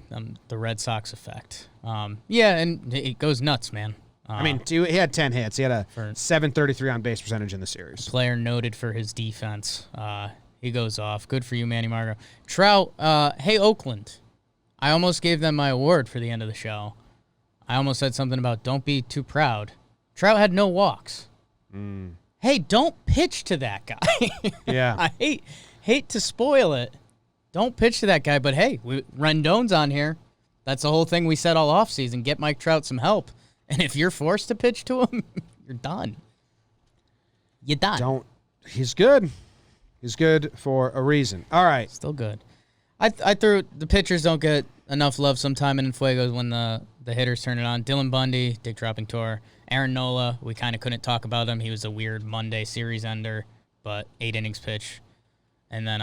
The Red Sox effect. Yeah, and it goes nuts, man. He had 10 hits. He had a For- 733 on base percentage in the series. Player noted for his defense. He goes off. Good for you, Manny Margot. Trout, hey, Oakland. I almost gave them my award for the end of the show. I almost said something about don't be too proud. Trout had no walks. Hey, don't pitch to that guy. Yeah. I hate to spoil it. Don't pitch to that guy, but hey, Rendon's on here. That's the whole thing we said all offseason. Get Mike Trout some help. And if you're forced to pitch to him, you're done. You're done. He's good. He's good for a reason. All right. Still good. I threw the pitchers don't get enough love sometime in Fuegos when the hitters turn it on. Dylan Bundy, dick dropping tour. Aaron Nola, we kind of couldn't talk about him. He was a weird Monday series ender, but 8 innings pitch. And then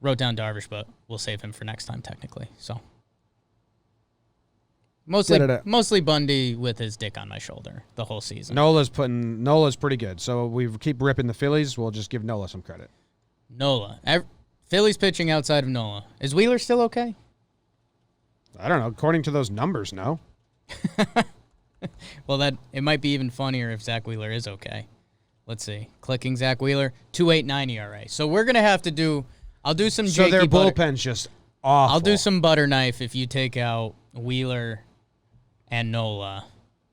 wrote down Darvish, but we'll save him for next time technically. So mostly Bundy with his dick on my shoulder the whole season. Nola's pretty good. So we keep ripping the Phillies. We'll just give Nola some credit. Nola. Phillies pitching outside of Nola. Is Wheeler still okay? I don't know. According to those numbers, no. Well, it might be even funnier if Zach Wheeler is okay. Let's see. Clicking Zach Wheeler, 2.89 ERA. So we're gonna have to do. I'll do some. So their bullpen's just awful. I'll do some butter knife if you take out Wheeler and Nola,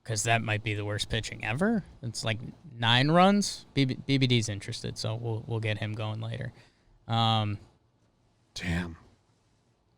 because that might be the worst pitching ever. It's like 9 runs. BBD's interested, so we'll get him going later. Damn.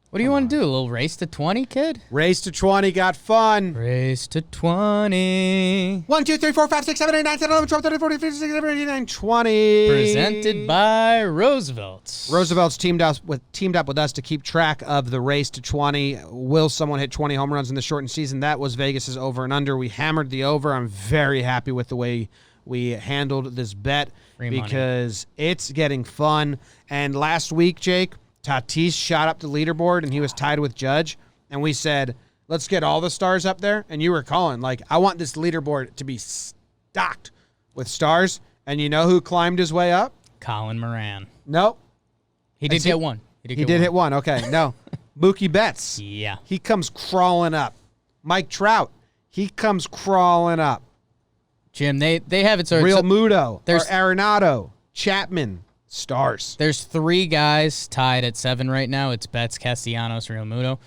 What do you want to do? A little race to 20, kid? Race to 20 got fun. Race to 20. 1, 2, 3, 4, 5, 6, 7, 8, 9, 10, 11, 12, 13, 14, 15, 16, 17, 18, 19, 20. Presented by Roosevelt's. Roosevelt's teamed up with us to keep track of the race to 20. Will someone hit 20 home runs in the shortened season? That was Vegas's over and under. We hammered the over. I'm very happy with the way we handled this bet because it's getting fun. And last week, Jake, Tatis shot up the leaderboard, and he was tied with Judge. And we said, let's get all the stars up there. And you were calling, like, I want this leaderboard to be stocked with stars. And you know who climbed his way up? Colin Moran. Nope. He did hit one. He did hit one. Okay, no. Mookie Betts. Yeah. He comes crawling up. Mike Trout. He comes crawling up. Jim, they have it so Real Muto. Or there's- Arenado. Chapman. Stars. There's 3 guys tied at 7 right now. It's Betts, Castellanos, Real Muto.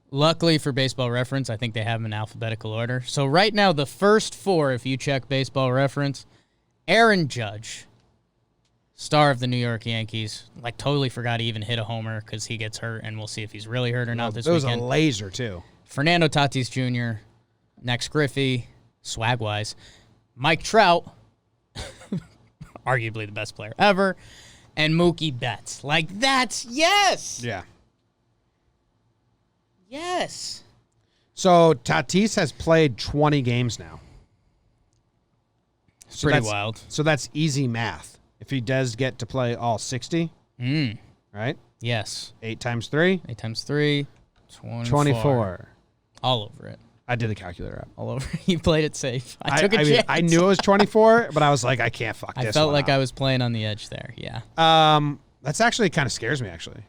Luckily for Baseball Reference, I think they have them in alphabetical order. So right now, the first 4, if you check Baseball Reference, Aaron Judge, star of the New York Yankees, like totally forgot he even hit a homer because he gets hurt, and we'll see if he's really hurt or not this It was weekend. a laser, too. Fernando Tatis Jr., next Griffey, swag-wise. Mike Trout, arguably the best player ever, and Mookie Betts. Like, that's yes! Yeah. Yes. So Tatis has played 20 games now. It's pretty wild. So that's easy math if he does get to play all 60, right? Yes. 8 times 3? 8 times 3, 24. All over it. I did the calculator up. All over. You played it safe. I took a mean, chance. I knew it was 24, but I was like, I can't fuck this I felt one like up. I was playing on the edge there. Yeah. That's actually kind of scares me, actually.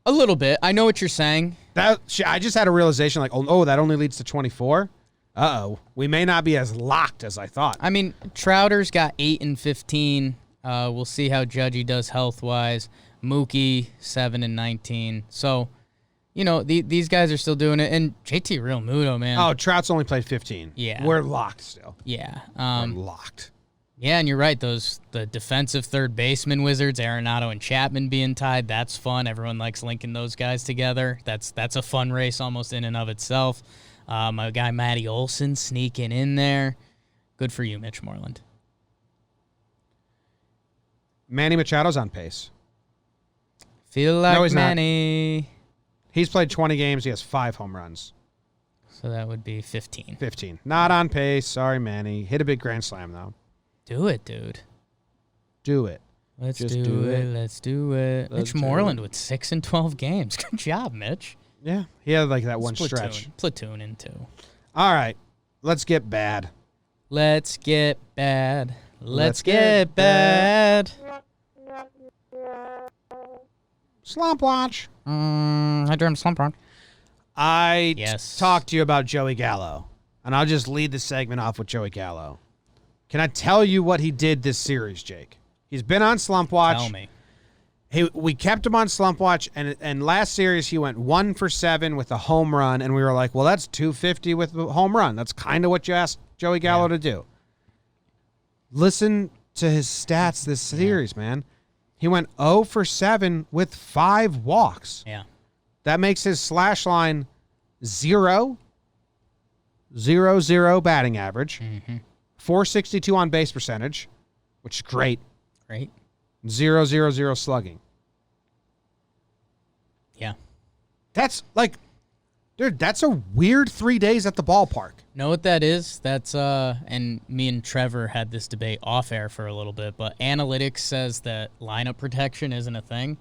A little bit. I know what you're saying. I just had a realization, like, oh, that only leads to 24. Uh-oh. We may not be as locked as I thought. I mean, Trouter's got 8 and 15. We'll see how Judgy does health-wise. Mookie, 7 and 19. So, these guys are still doing it. And JT Realmuto, man. Oh, Trout's only played 15. Yeah. We're locked still. Yeah. We're locked. Yeah, and you're right. The defensive third baseman wizards, Arenado and Chapman being tied, that's fun. Everyone likes linking those guys together. That's a fun race almost in and of itself. My guy Matty Olson sneaking in there. Good for you, Mitch Moreland. Manny Machado's on pace. Feel like No, he's not. Manny. He's played 20 games. He has 5 home runs. So that would be 15. 15. Not on pace. Sorry, Manny. Hit a big grand slam, though. Do it, dude. Do it. Let's Just do do it. it. Let's do it. Let's Mitch do Moreland it. with 6 and 12 games. Good job, Mitch. Yeah. He had like that one stretch. Platoon in two. All right. Let's get bad. Let's get bad. Let's Let's get get bad. Slump watch. I dreamed Slump Rock. I Yes. talked to you about Joey Gallo, and I'll just lead the segment off with Joey Gallo. Can I tell you what he did this series, Jake? He's been on Slump Watch. Tell me. We kept him on Slump Watch, and last series he went 1 for 7 with a home run, and we were like, well, that's 250 with a home run. That's kind of what you asked Joey Gallo to do. Listen to his stats this series, man. He went 0 for 7 with 5 walks. Yeah. That makes his slash line 0, 0 batting average, 462 on base percentage, which is great, Right? 0 slugging. Yeah. That's like, dude, that's a weird 3 days at the ballpark. Know what that is? That's and me and Trevor had this debate off air for a little bit, but analytics says that lineup protection isn't a thing.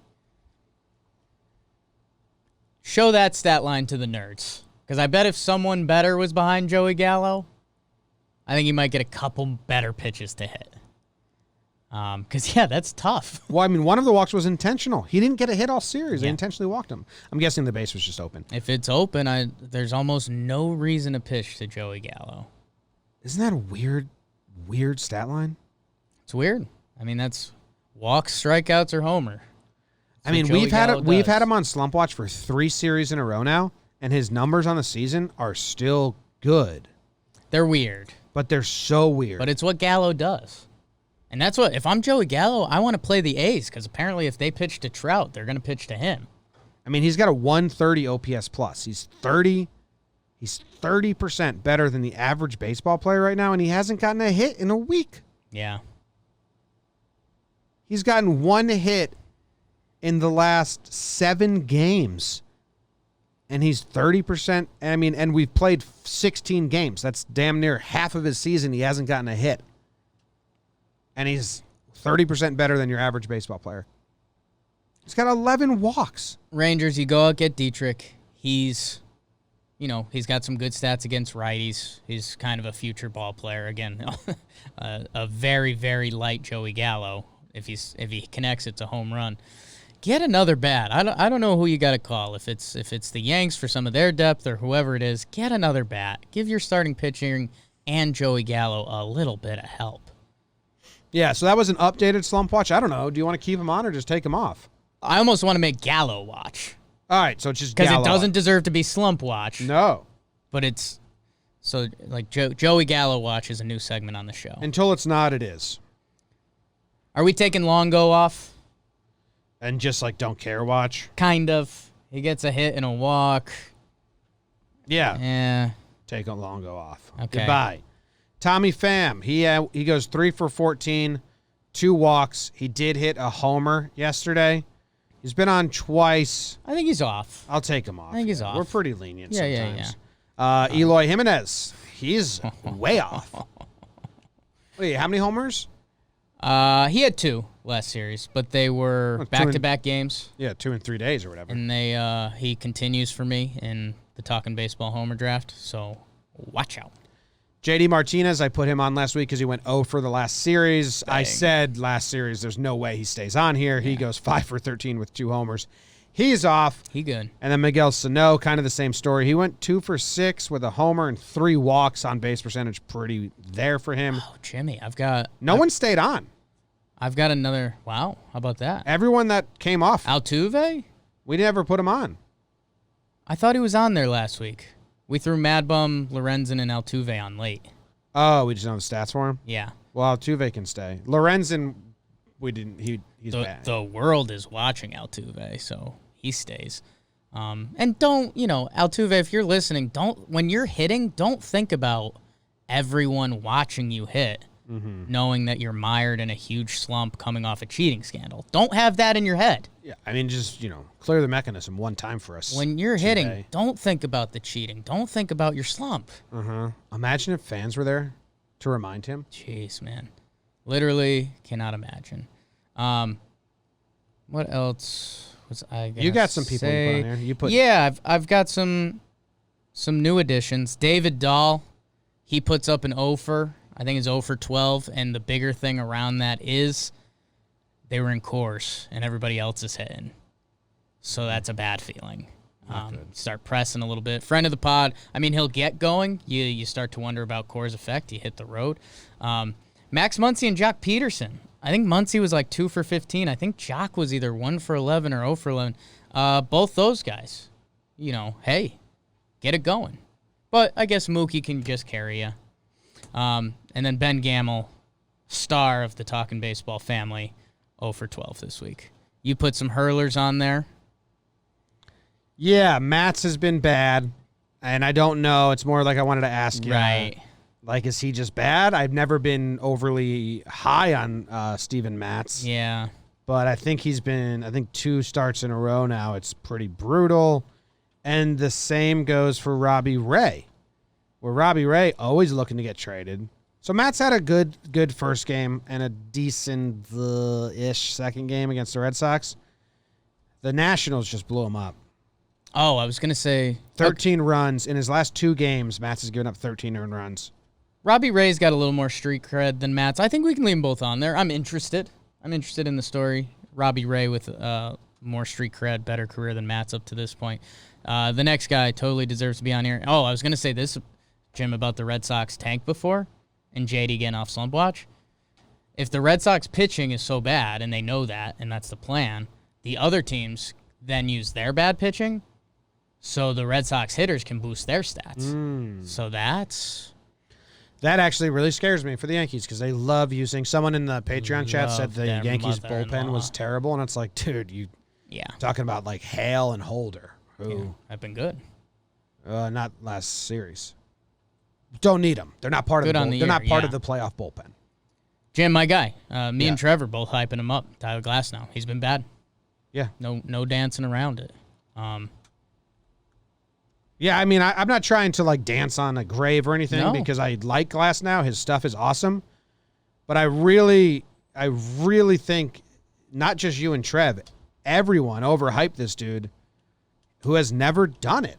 Show that stat line to the nerds. Because I bet if someone better was behind Joey Gallo, I think he might get a couple better pitches to hit. Because, that's tough. Well, I mean, one of the walks was intentional. He didn't get a hit all series. They Yeah. intentionally walked him. I'm guessing the base was just open. If it's open, there's almost no reason to pitch to Joey Gallo. Isn't that a weird stat line? It's weird. I mean, that's walks, strikeouts, or homer. I mean, Joey we've had Gallo we've does. had him on Slump Watch for 3 series in a row now, and his numbers on the season are still good, They're weird, but they're so weird. but it's what Gallo does. And that's what, if I'm Joey Gallo, I want to play the A's, because apparently if they pitch to Trout, they're going to pitch to him. I mean, he's got a 130 OPS plus. He's 30% better than the average baseball player right now, and he hasn't gotten a hit in a week. Yeah. He's gotten 1 hit in the last 7 games. And he's 30%. I mean, and we've played 16 games. That's damn near half of his season. He hasn't gotten a hit. And he's 30% better than your average baseball player. He's got 11 walks. Rangers, you go out, get Dietrich. He's got some good stats against righties. He's kind of a future ball player. Again, a very, very light Joey Gallo. If he connects, it's a home run. Get another bat. I don't know who you got to call. If it's the Yanks for some of their depth or whoever it is, get another bat. Give your starting pitching and Joey Gallo a little bit of help. Yeah, so that was an updated Slump Watch. I don't know. Do you want to keep him on or just take him off? I almost want to make Gallo watch All right, so it's just because Gallo. it doesn't deserve to be Slump watch. No. But it's so like Joey Gallo watch is a new segment on the show. Until it's not, it is. Are we taking Longo off? And just like don't care watch. Kind of. He gets a hit and a walk. Yeah. Yeah. Take Longo off. Okay. Goodbye. Tommy Pham. He goes 3 for 14, 2 walks. He did hit a homer yesterday. He's been on twice. I think he's off. I'll take him off. I think he's off. We're pretty lenient Yeah, sometimes. Eloy Jimenez. He's way off. Wait, how many homers? He had 2 last series, but they were back-to-back games. Yeah, 2 in 3 days or whatever. And he continues for me in the Talkin' Baseball Homer Draft, so watch out. JD Martinez, I put him on last week because he went 0 for the last series. Dang. I said last series there's no way he stays on here. He goes 5 for 13 with 2 homers. He's off. He good. And then Miguel Sano, kind of the same story. He went 2 for 6 with a homer and 3 walks. On base percentage pretty there for him. Oh, Jimmy, No one stayed on. I've got another. Wow, how about that? Everyone that came off. Altuve? We never put him on. I thought he was on there last week. We threw Mad Bum, Lorenzen, and Altuve on late. Oh, we just know the stats for him? Yeah. Well, Altuve can stay. Lorenzen, we didn't. He's bad. The world is watching Altuve, so he stays. And don't, Altuve, if you're listening, when you're hitting, don't think about everyone watching you hit, knowing that you're mired in a huge slump coming off a cheating scandal. Don't have that in your head. Yeah, I mean, just, clear the mechanism one time for us. When you're hitting, today. don't think about the cheating. Don't think about your slump. Imagine if fans were there to remind him. Jeez, man. Literally cannot imagine. What else was I gonna You got some people you put on there. Yeah, I've got some new additions. David Dahl, he puts up an 0 for, I think it's 0 for 12, and the bigger thing around that is they were in Coors and everybody else is hitting. So that's a bad feeling. Start pressing a little bit. Friend of the pod, I mean, he'll get going. You start to wonder about Coors' effect. You hit the road. Max Muncy and Jock Peterson. I think Muncy was like 2 for 15. I think Jock was either 1 for 11 or 0 for 11. Both those guys, hey, get it going. But I guess Mookie can just carry you. And then Ben Gamel, star of the Talkin' Baseball family, 0 for 12 this week. You put some hurlers on there. Yeah, Matt's has been bad, and I don't know. It's more like I wanted to ask you. Right. Like, is he just bad? I've never been overly high on Steven Matz. Yeah. But I think he's been, 2 starts in a row now. It's pretty brutal. And the same goes for Robbie Ray, where Robbie Ray always looking to get traded. So Matt's had a good first game and a decent-ish second game against the Red Sox. The Nationals just blew him up. Oh, I was going to say 13 runs. In his last 2 games, Matz has given up 13 earned runs. Robbie Ray's got a little more street cred than Matt's. I think we can leave them both on there. I'm interested in the story. Robbie Ray with more street cred, better career than Matt's up to this point. The next guy totally deserves to be on here. Oh, I was going to say this, Jim, about the Red Sox tank before and JD getting off slump watch. If the Red Sox pitching is so bad, and they know that, and that's the plan, the other teams then use their bad pitching so the Red Sox hitters can boost their stats. So that actually really scares me for the Yankees because they love using. Someone in the Patreon chat said the Yankees bullpen was terrible, and it's like, dude, talking about like Hale and Holder, who have been good. Not last series. Don't need them. They're not part of the they're not part of the playoff bullpen. Jim, my guy, me and Trevor both hyping him up. Tyler Glasnow, he's been bad. Yeah, no dancing around it. Yeah, I mean, I'm not trying to like dance on a grave or anything because I like Glasnow. His stuff is awesome, but I really think not just you and Trev, everyone overhyped this dude who has never done it.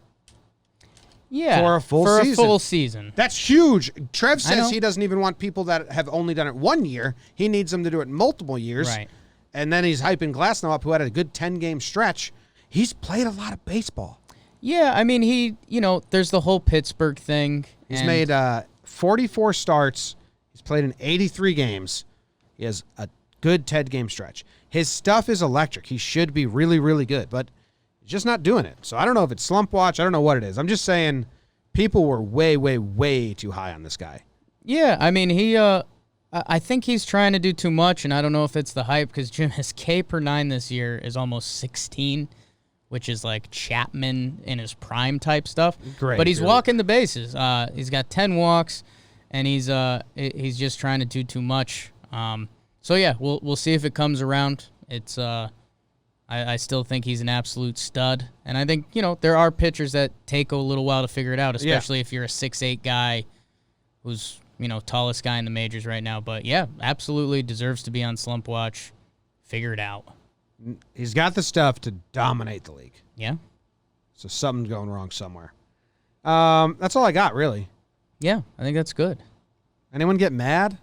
Yeah, for a full season. That's huge. Trev says he doesn't even want people that have only done it 1 year. He needs them to do it multiple years. Right. And then he's hyping Glasnow up, who had a good 10-game stretch. He's played a lot of baseball. Yeah, I mean, there's the whole Pittsburgh thing. He's made 44 starts. He's played in 83 games. He has a good 10-game stretch. His stuff is electric. He should be really, really good, but he's just not doing it. So I don't know if it's slump watch. I don't know what it is. I'm just saying people were way, way, way too high on this guy. Yeah, I mean, I think he's trying to do too much, and I don't know if it's the hype because Jim, his K per 9 this year is almost 16, which is like Chapman in his prime type stuff. Great, but he's walking the bases. He's got 10 walks, and he's just trying to do too much. So yeah, we'll see if it comes around. It's I still think he's an absolute stud, and I think there are pitchers that take a little while to figure it out, especially if you're a 6'8" guy who's tallest guy in the majors right now. But yeah, absolutely deserves to be on Slump Watch. Figure it out. He's got the stuff to dominate the league. Yeah. So something's going wrong somewhere. That's all I got, really. Yeah, I think that's good. Anyone get mad?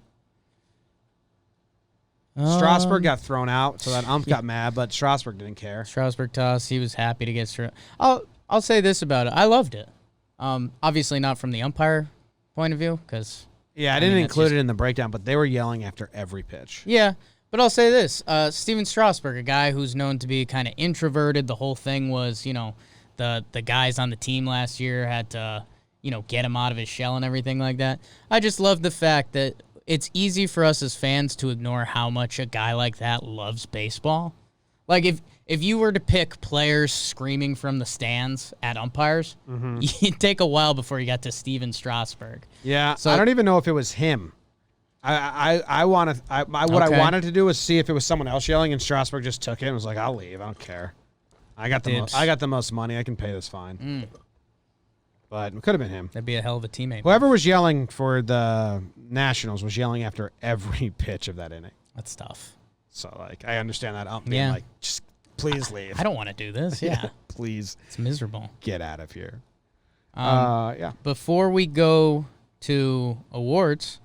Strasburg got thrown out, so that ump got mad, but Strasburg didn't care. Strasburg toss. He was happy to get. I'll say this about it. I loved it. Obviously not from the umpire point of view, because I didn't include it in the breakdown, but they were yelling after every pitch. Yeah, but I'll say this: Steven Strasburg, a guy who's known to be kind of introverted. The whole thing was, the guys on the team last year had to, get him out of his shell and everything like that. I just love the fact that it's easy for us as fans to ignore how much a guy like that loves baseball. Like, if you were to pick players screaming from the stands at umpires, you'd take a while before you got to Steven Strasburg. Yeah, so I don't even know if it was him. I wanted to do was see if it was someone else yelling, and Strasburg just took it and was like, "I'll leave. I don't care. I got the most money. I can pay this fine." But it could have been him. That'd be a hell of a teammate. Whoever was yelling for the Nationals was yelling after every pitch of that inning. That's tough. So, I understand that ump being like, just please leave. I don't want to do this. Yeah. Please. It's miserable. Get out of here. Before we go to awards,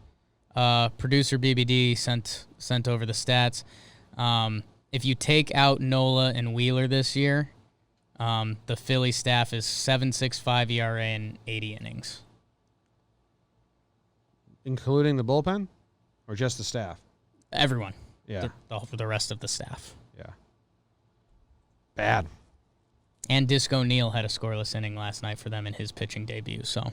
producer BBD sent over the stats. If you take out Nola and Wheeler this year, the Philly staff is 7.65 ERA and 80 innings. Including the bullpen? Or just the staff? Everyone. Yeah. The rest of the staff. Yeah. Bad. And Disco Neal had a scoreless inning last night for them in his pitching debut, so.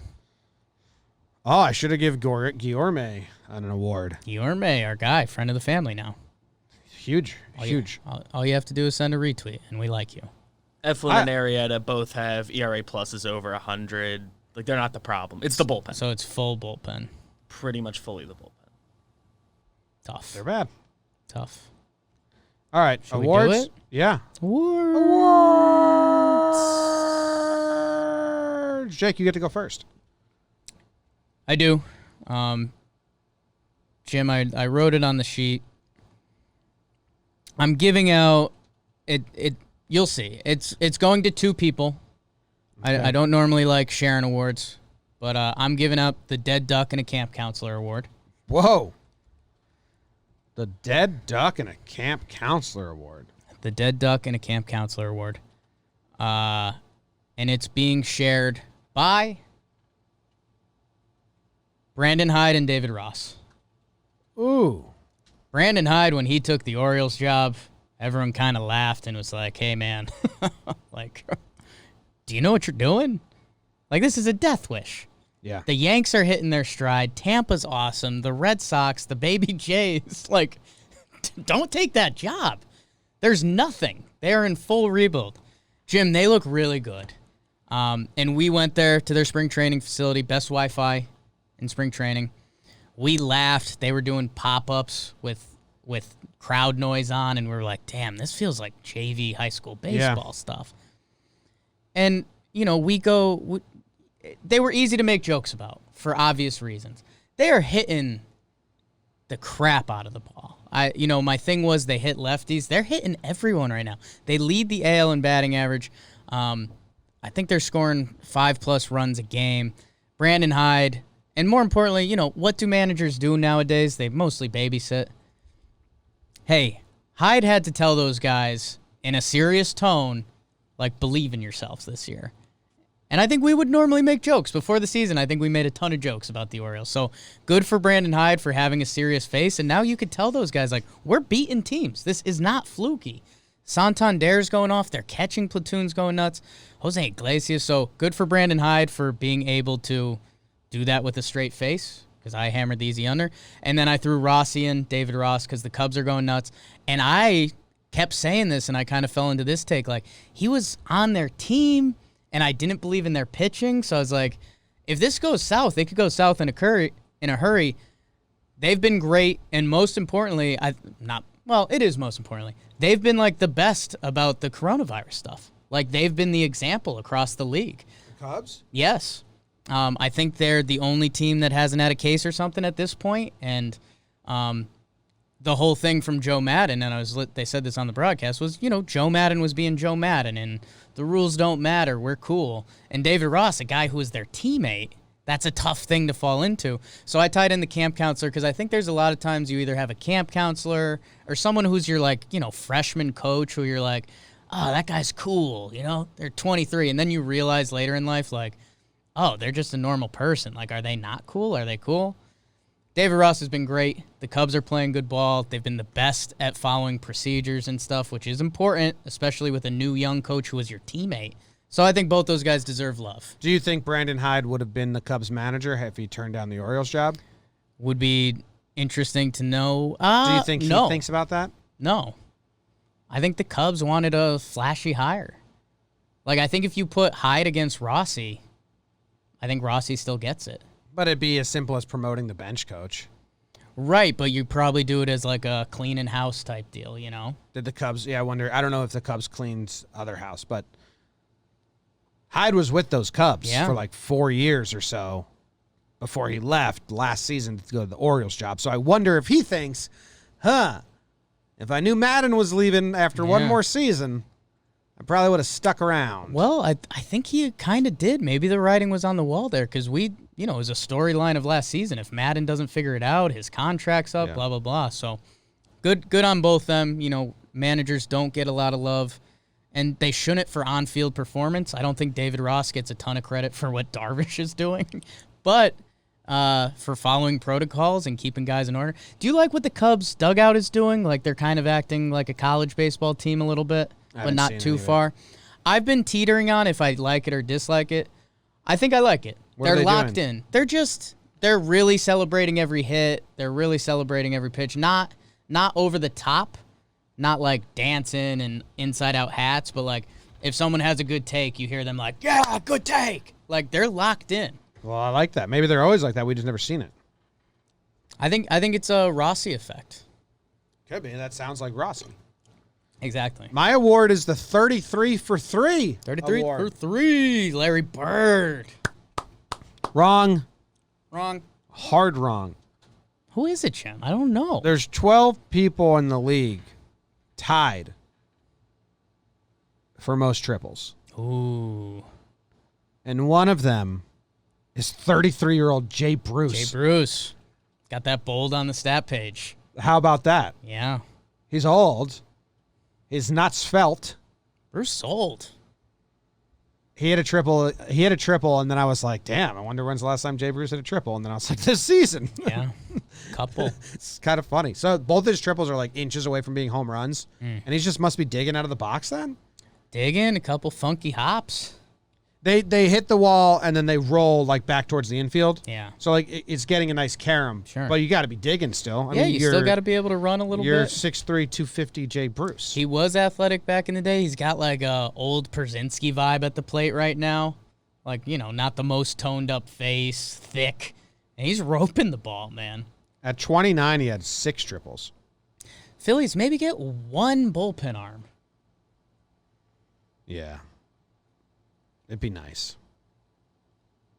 Oh, I should have given Guillorme an award. Guillorme, our guy, friend of the family now. Huge. All you have to do is send a retweet, and we like you. Eflin and Arrieta both have ERA pluses over 100. Like, they're not the problem. It's the bullpen. So it's full bullpen. Pretty much fully the bullpen. Tough. They're bad. Tough. All right. Should awards? we do it? Yeah. Awards. Jake, you get to go first. I do. Jim, I wrote it on the sheet. I'm giving out it. You'll see. It's going to two people. Okay. I don't normally like sharing awards, but I'm giving out the Dead Duck and a Camp Counselor award. Whoa. The Dead Duck and a Camp Counselor award. The Dead Duck and a Camp Counselor award. And it's being shared by Brandon Hyde and David Ross. Ooh. Brandon Hyde, when he took the Orioles job, everyone kind of laughed and was like, hey, man, do you know what you're doing? Like, this is a death wish. Yeah. The Yanks are hitting their stride. Tampa's awesome. The Red Sox, the Baby Jays, don't take that job. There's nothing. They're in full rebuild. Jim, they look really good. And we went there to their spring training facility, best Wi-Fi in spring training. We laughed. They were doing pop-ups with crowd noise on, and we were like, damn, this feels like JV high school baseball stuff. And, they were easy to make jokes about for obvious reasons. They are hitting the crap out of the ball. My thing was they hit lefties. They're hitting everyone right now. They lead the AL in batting average. I think they're scoring 5+ runs a game. Brandon Hyde, and more importantly, what do managers do nowadays? They mostly babysit. Hey, Hyde had to tell those guys in a serious tone, believe in yourselves this year. And I think we would normally make jokes. Before the season, I think we made a ton of jokes about the Orioles. So good for Brandon Hyde for having a serious face. And now you could tell those guys, we're beating teams. This is not fluky. Santander's going off. Their catching platoon's going nuts. Jose Iglesias. So good for Brandon Hyde for being able to do that with a straight face, because I hammered the easy under. And then I threw Rossi in, David Ross, because the Cubs are going nuts. And I kept saying this, and I kind of fell into this take. He was on their team, and I didn't believe in their pitching. So I was like, if this goes south, they could go south in a hurry. They've been great, and most importantly, it is most importantly, they've been the best about the coronavirus stuff. They've been the example across the league. The Cubs? Yes. I think they're the only team that hasn't had a case or something at this point, and the whole thing from Joe Madden, and they said this on the broadcast, was, Joe Madden was being Joe Madden, and the rules don't matter, we're cool. And David Ross, a guy who was their teammate, that's a tough thing to fall into. So I tied in the camp counselor because I think there's a lot of times you either have a camp counselor or someone who's your, freshman coach who you're like, oh, that guy's cool, they're 23. And then you realize later in life, oh, they're just a normal person. Are they not cool? Are they cool? David Ross has been great. The Cubs are playing good ball. They've been the best at following procedures and stuff, which is important, especially with a new young coach who is your teammate. So I think both those guys deserve love. Do you think Brandon Hyde would have been the Cubs manager if he turned down the Orioles job? Would be interesting to know. Do you think he thinks about that? No. I think the Cubs wanted a flashy hire. I think if you put Hyde against Rossi, I think Rossi still gets it. But it'd be as simple as promoting the bench coach. Right, but you probably do it as a cleaning house type deal, Did the Cubs, I wonder, I don't know if the Cubs cleaned other house, but Hyde was with those Cubs for 4 years or so before he left last season to go to the Orioles job. So I wonder if he thinks, if I knew Madden was leaving after one more season, I probably would have stuck around. Well, I think he kind of did. Maybe the writing was on the wall there because it was a storyline of last season. If Madden doesn't figure it out, his contract's up, blah, blah, blah. So good on both them. Managers don't get a lot of love, and they shouldn't for on-field performance. I don't think David Ross gets a ton of credit for what Darvish is doing, but for following protocols and keeping guys in order. Do you like what the Cubs dugout is doing? They're kind of acting like a college baseball team a little bit, but not too far. I've been teetering on if I like it or dislike it. I think I like it. They're locked in. They're really celebrating every hit. They're really celebrating every pitch. Not over the top, not dancing and inside out hats, but if someone has a good take, you hear them yeah, good take. They're locked in. Well, I like that. Maybe they're always like that. We just never seen it. I think it's a Rossi effect. Could be. That sounds like Rossi. Exactly. My award is the 33 for 3. 33 award. for 3. Larry Bird. Wrong. Wrong. Hard wrong. Who is it, Jim? I don't know. There's 12 people in the league tied for most triples. Ooh. And one of them is 33-year-old Jay Bruce. Jay Bruce. Got that bold on the stat page. How about that? Yeah. He's old. He's not svelte. Bruce sold. He had a triple, and then I was like, damn, I wonder when's the last time Jay Bruce had a triple. And then I was like, this season. Yeah. Couple. It's kind of funny. So both his triples are inches away from being home runs. And he just must be digging out of the box then? Digging, a couple funky hops. They hit the wall, and then they roll back towards the infield. Yeah. So it's getting a nice carom. Sure. But you got to be digging still. I mean, you still got to be able to run a little you're bit. 6'3", 250 Jay Bruce. He was athletic back in the day. He's got a old Przynski vibe at the plate right now. Not the most toned up face, thick. And he's roping the ball, man. At 29, he had 6 triples. Phillies maybe get one bullpen arm. Yeah. It'd be nice.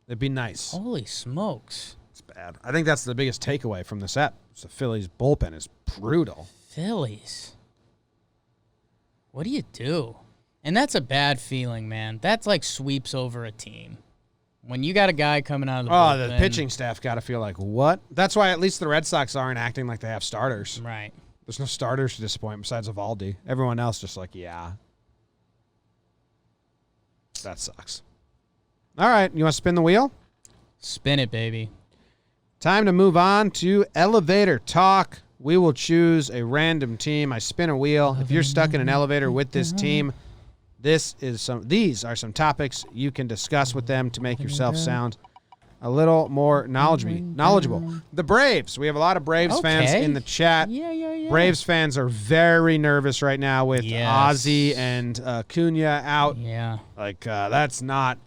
It'd be nice. Holy smokes. It's bad. I think that's the biggest takeaway from this app. The Phillies bullpen is brutal. Phillies. What do you do? And that's a bad feeling, man. That's sweeps over a team. When you got a guy coming out of the bullpen. The pitching staff got to feel like, what? That's why at least the Red Sox aren't acting like they have starters. Right. There's no starters to disappoint besides Evaldi. Everyone else just yeah. That sucks. All right, you want to spin the wheel? Spin it, baby. Time to move on to elevator talk. We will choose a random team. I spin a wheel. If you're stuck in an elevator with this team, these are some topics you can discuss with them to make yourself sound a little more knowledgeable. The Braves. We have a lot of Braves fans in the chat. Yeah. Braves fans are very nervous right now with Ozzie and Acuna out. Yeah. It's not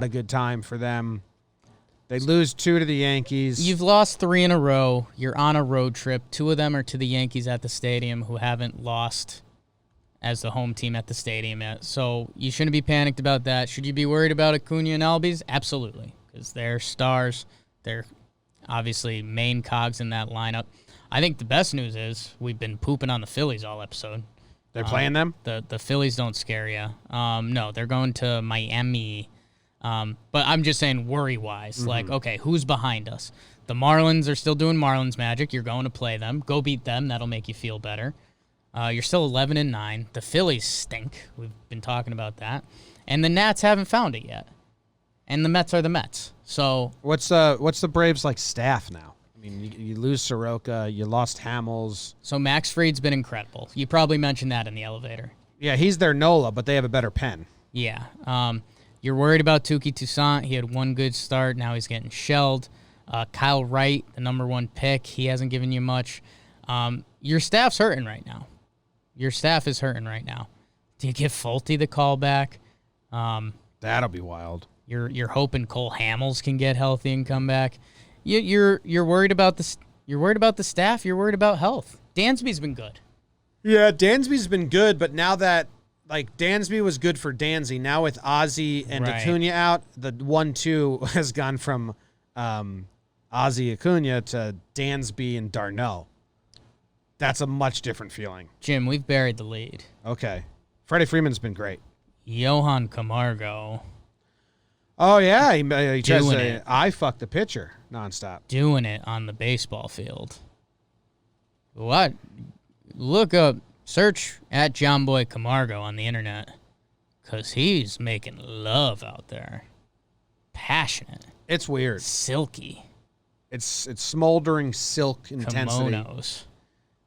a good time for them. They lose 2 to the Yankees. You've lost 3 in a row. You're on a road trip. 2 of them are to the Yankees at the stadium, who haven't lost as the home team at the stadium yet. So you shouldn't be panicked about that. Should you be worried about Acuna and Albies? Absolutely. because they're stars. They're obviously main cogs in that lineup. I think the best news is we've been pooping on the Phillies all episode. They're playing them? The Phillies don't scare you. No, they're going to Miami. But I'm just saying worry-wise. Like, okay, who's behind us? The Marlins are still doing Marlins magic. You're going to play them. Go beat them. That'll make you feel better. You're still 11-9. The Phillies stink. We've been talking about that. And the Nats haven't found it yet. And the Mets are the Mets. So what's the Braves like staff now? I mean, you lose Soroka, you lost Hamels. So Max Fried's been incredible. You probably mentioned that in the elevator. Yeah, he's their Nola, but they have a better pen. Yeah. You're worried about Touki Toussaint. He had one good start. Now he's getting shelled. Kyle Wright, the number 1 pick, he hasn't given you much. Your staff's hurting right now. Your staff is hurting right now. Do you give Fulte the call back? That'll be wild. You're hoping Cole Hamels can get healthy and come back. You're worried about the You're worried about the staff. You're worried about health. Dansby's been good. Yeah, Dansby's been good, but now that Dansby was good for Dansby, now with Ozzie and Acuna out, the 1-2 has gone from Ozzie Acuna to Dansby and Darno. That's a much different feeling. Jim, we've buried the lead. Okay. Freddie Freeman's been great. Johan Camargo. Oh, yeah. He tries Doing to it. I fuck the pitcher nonstop. Doing it on the baseball field. What? Look up, search at Jomboy Camargo on the internet. Because he's making love out there. Passionate. It's weird. Silky. It's smoldering silk intensity. Kimonos.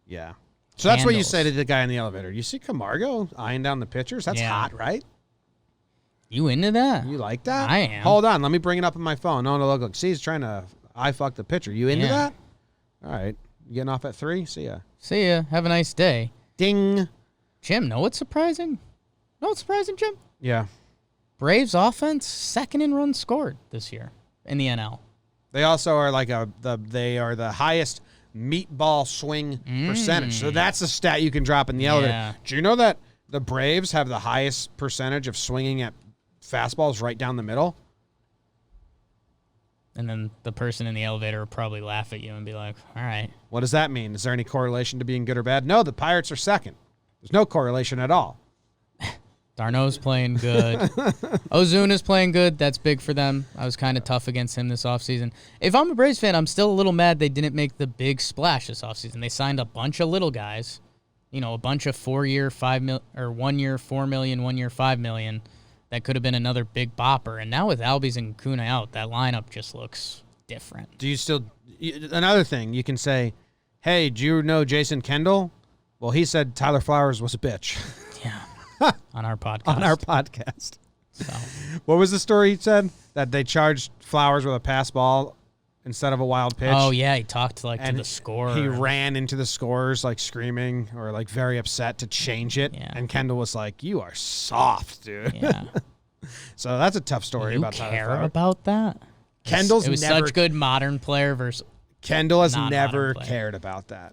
Yeah. So that's what you Candles. say to the guy in the elevator. You see Camargo eyeing down the pitchers? That's Yeah. hot, right? You into that? You like that? I am. Hold on. Let me bring it up on my phone. No, look. See, he's trying to eye fuck the pitcher. You into Yeah. that? All right. You getting off at 3? See ya. See ya. Have a nice day. Ding. Jim, know what's surprising? Know what's surprising, Jim? Yeah. Braves offense, second in runs scored this year in the NL. They also are they are the highest meatball swing percentage. So that's a stat you can drop in the elevator. Yeah. Do you know that the Braves have the highest percentage of swinging at fastballs right down the middle? And then the person in the elevator will probably laugh at you and be like, all right. What does that mean? Is there any correlation to being good or bad? No, the Pirates are second. There's no correlation at all. Darno's playing good. Ozuna's playing good. That's big for them. I was kind of tough against him this offseason. If I'm a Braves fan, I'm still a little mad they didn't make the big splash this offseason. They signed a bunch of little guys, a bunch of 4-year, 1 year, $4 million, 1 year, $5 million. That could have been another big bopper. And now with Albies and Kuna out, that lineup just looks different. Do you still another thing you can say, hey, do you know Jason Kendall? Well, he said Tyler Flowers was a bitch. Yeah. On our podcast. On our podcast. So. What was the story he said? That they charged Flowers with a pass ball instead of a wild pitch? Oh, yeah. He talked to the scorer. He ran into the scorers screaming or very upset to change it. Yeah. And Kendall was like, you are soft, dude. Yeah. So that's a tough story you about Tyler care Flowers. about that? Kendall's it was never, such good modern player versus Kendall has non-modern never player. cared about that.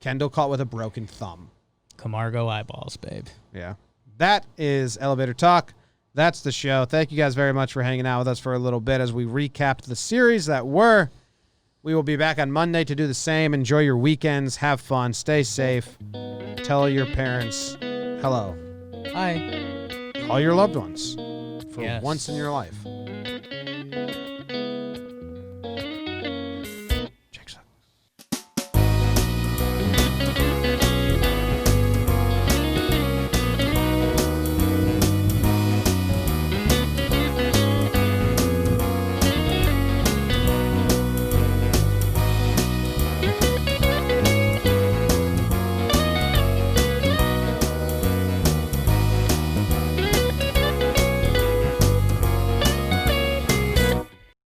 Kendall caught with a broken thumb. Camargo eyeballs, babe. Yeah. That is Elevator Talk. That's the show. Thank you guys very much for hanging out with us for a little bit as we recapped the series that were. We will be back on Monday to do the same. Enjoy your weekends. Have fun. Stay safe. Tell your parents hello. Hi. Call your loved ones for Yes. once in your life.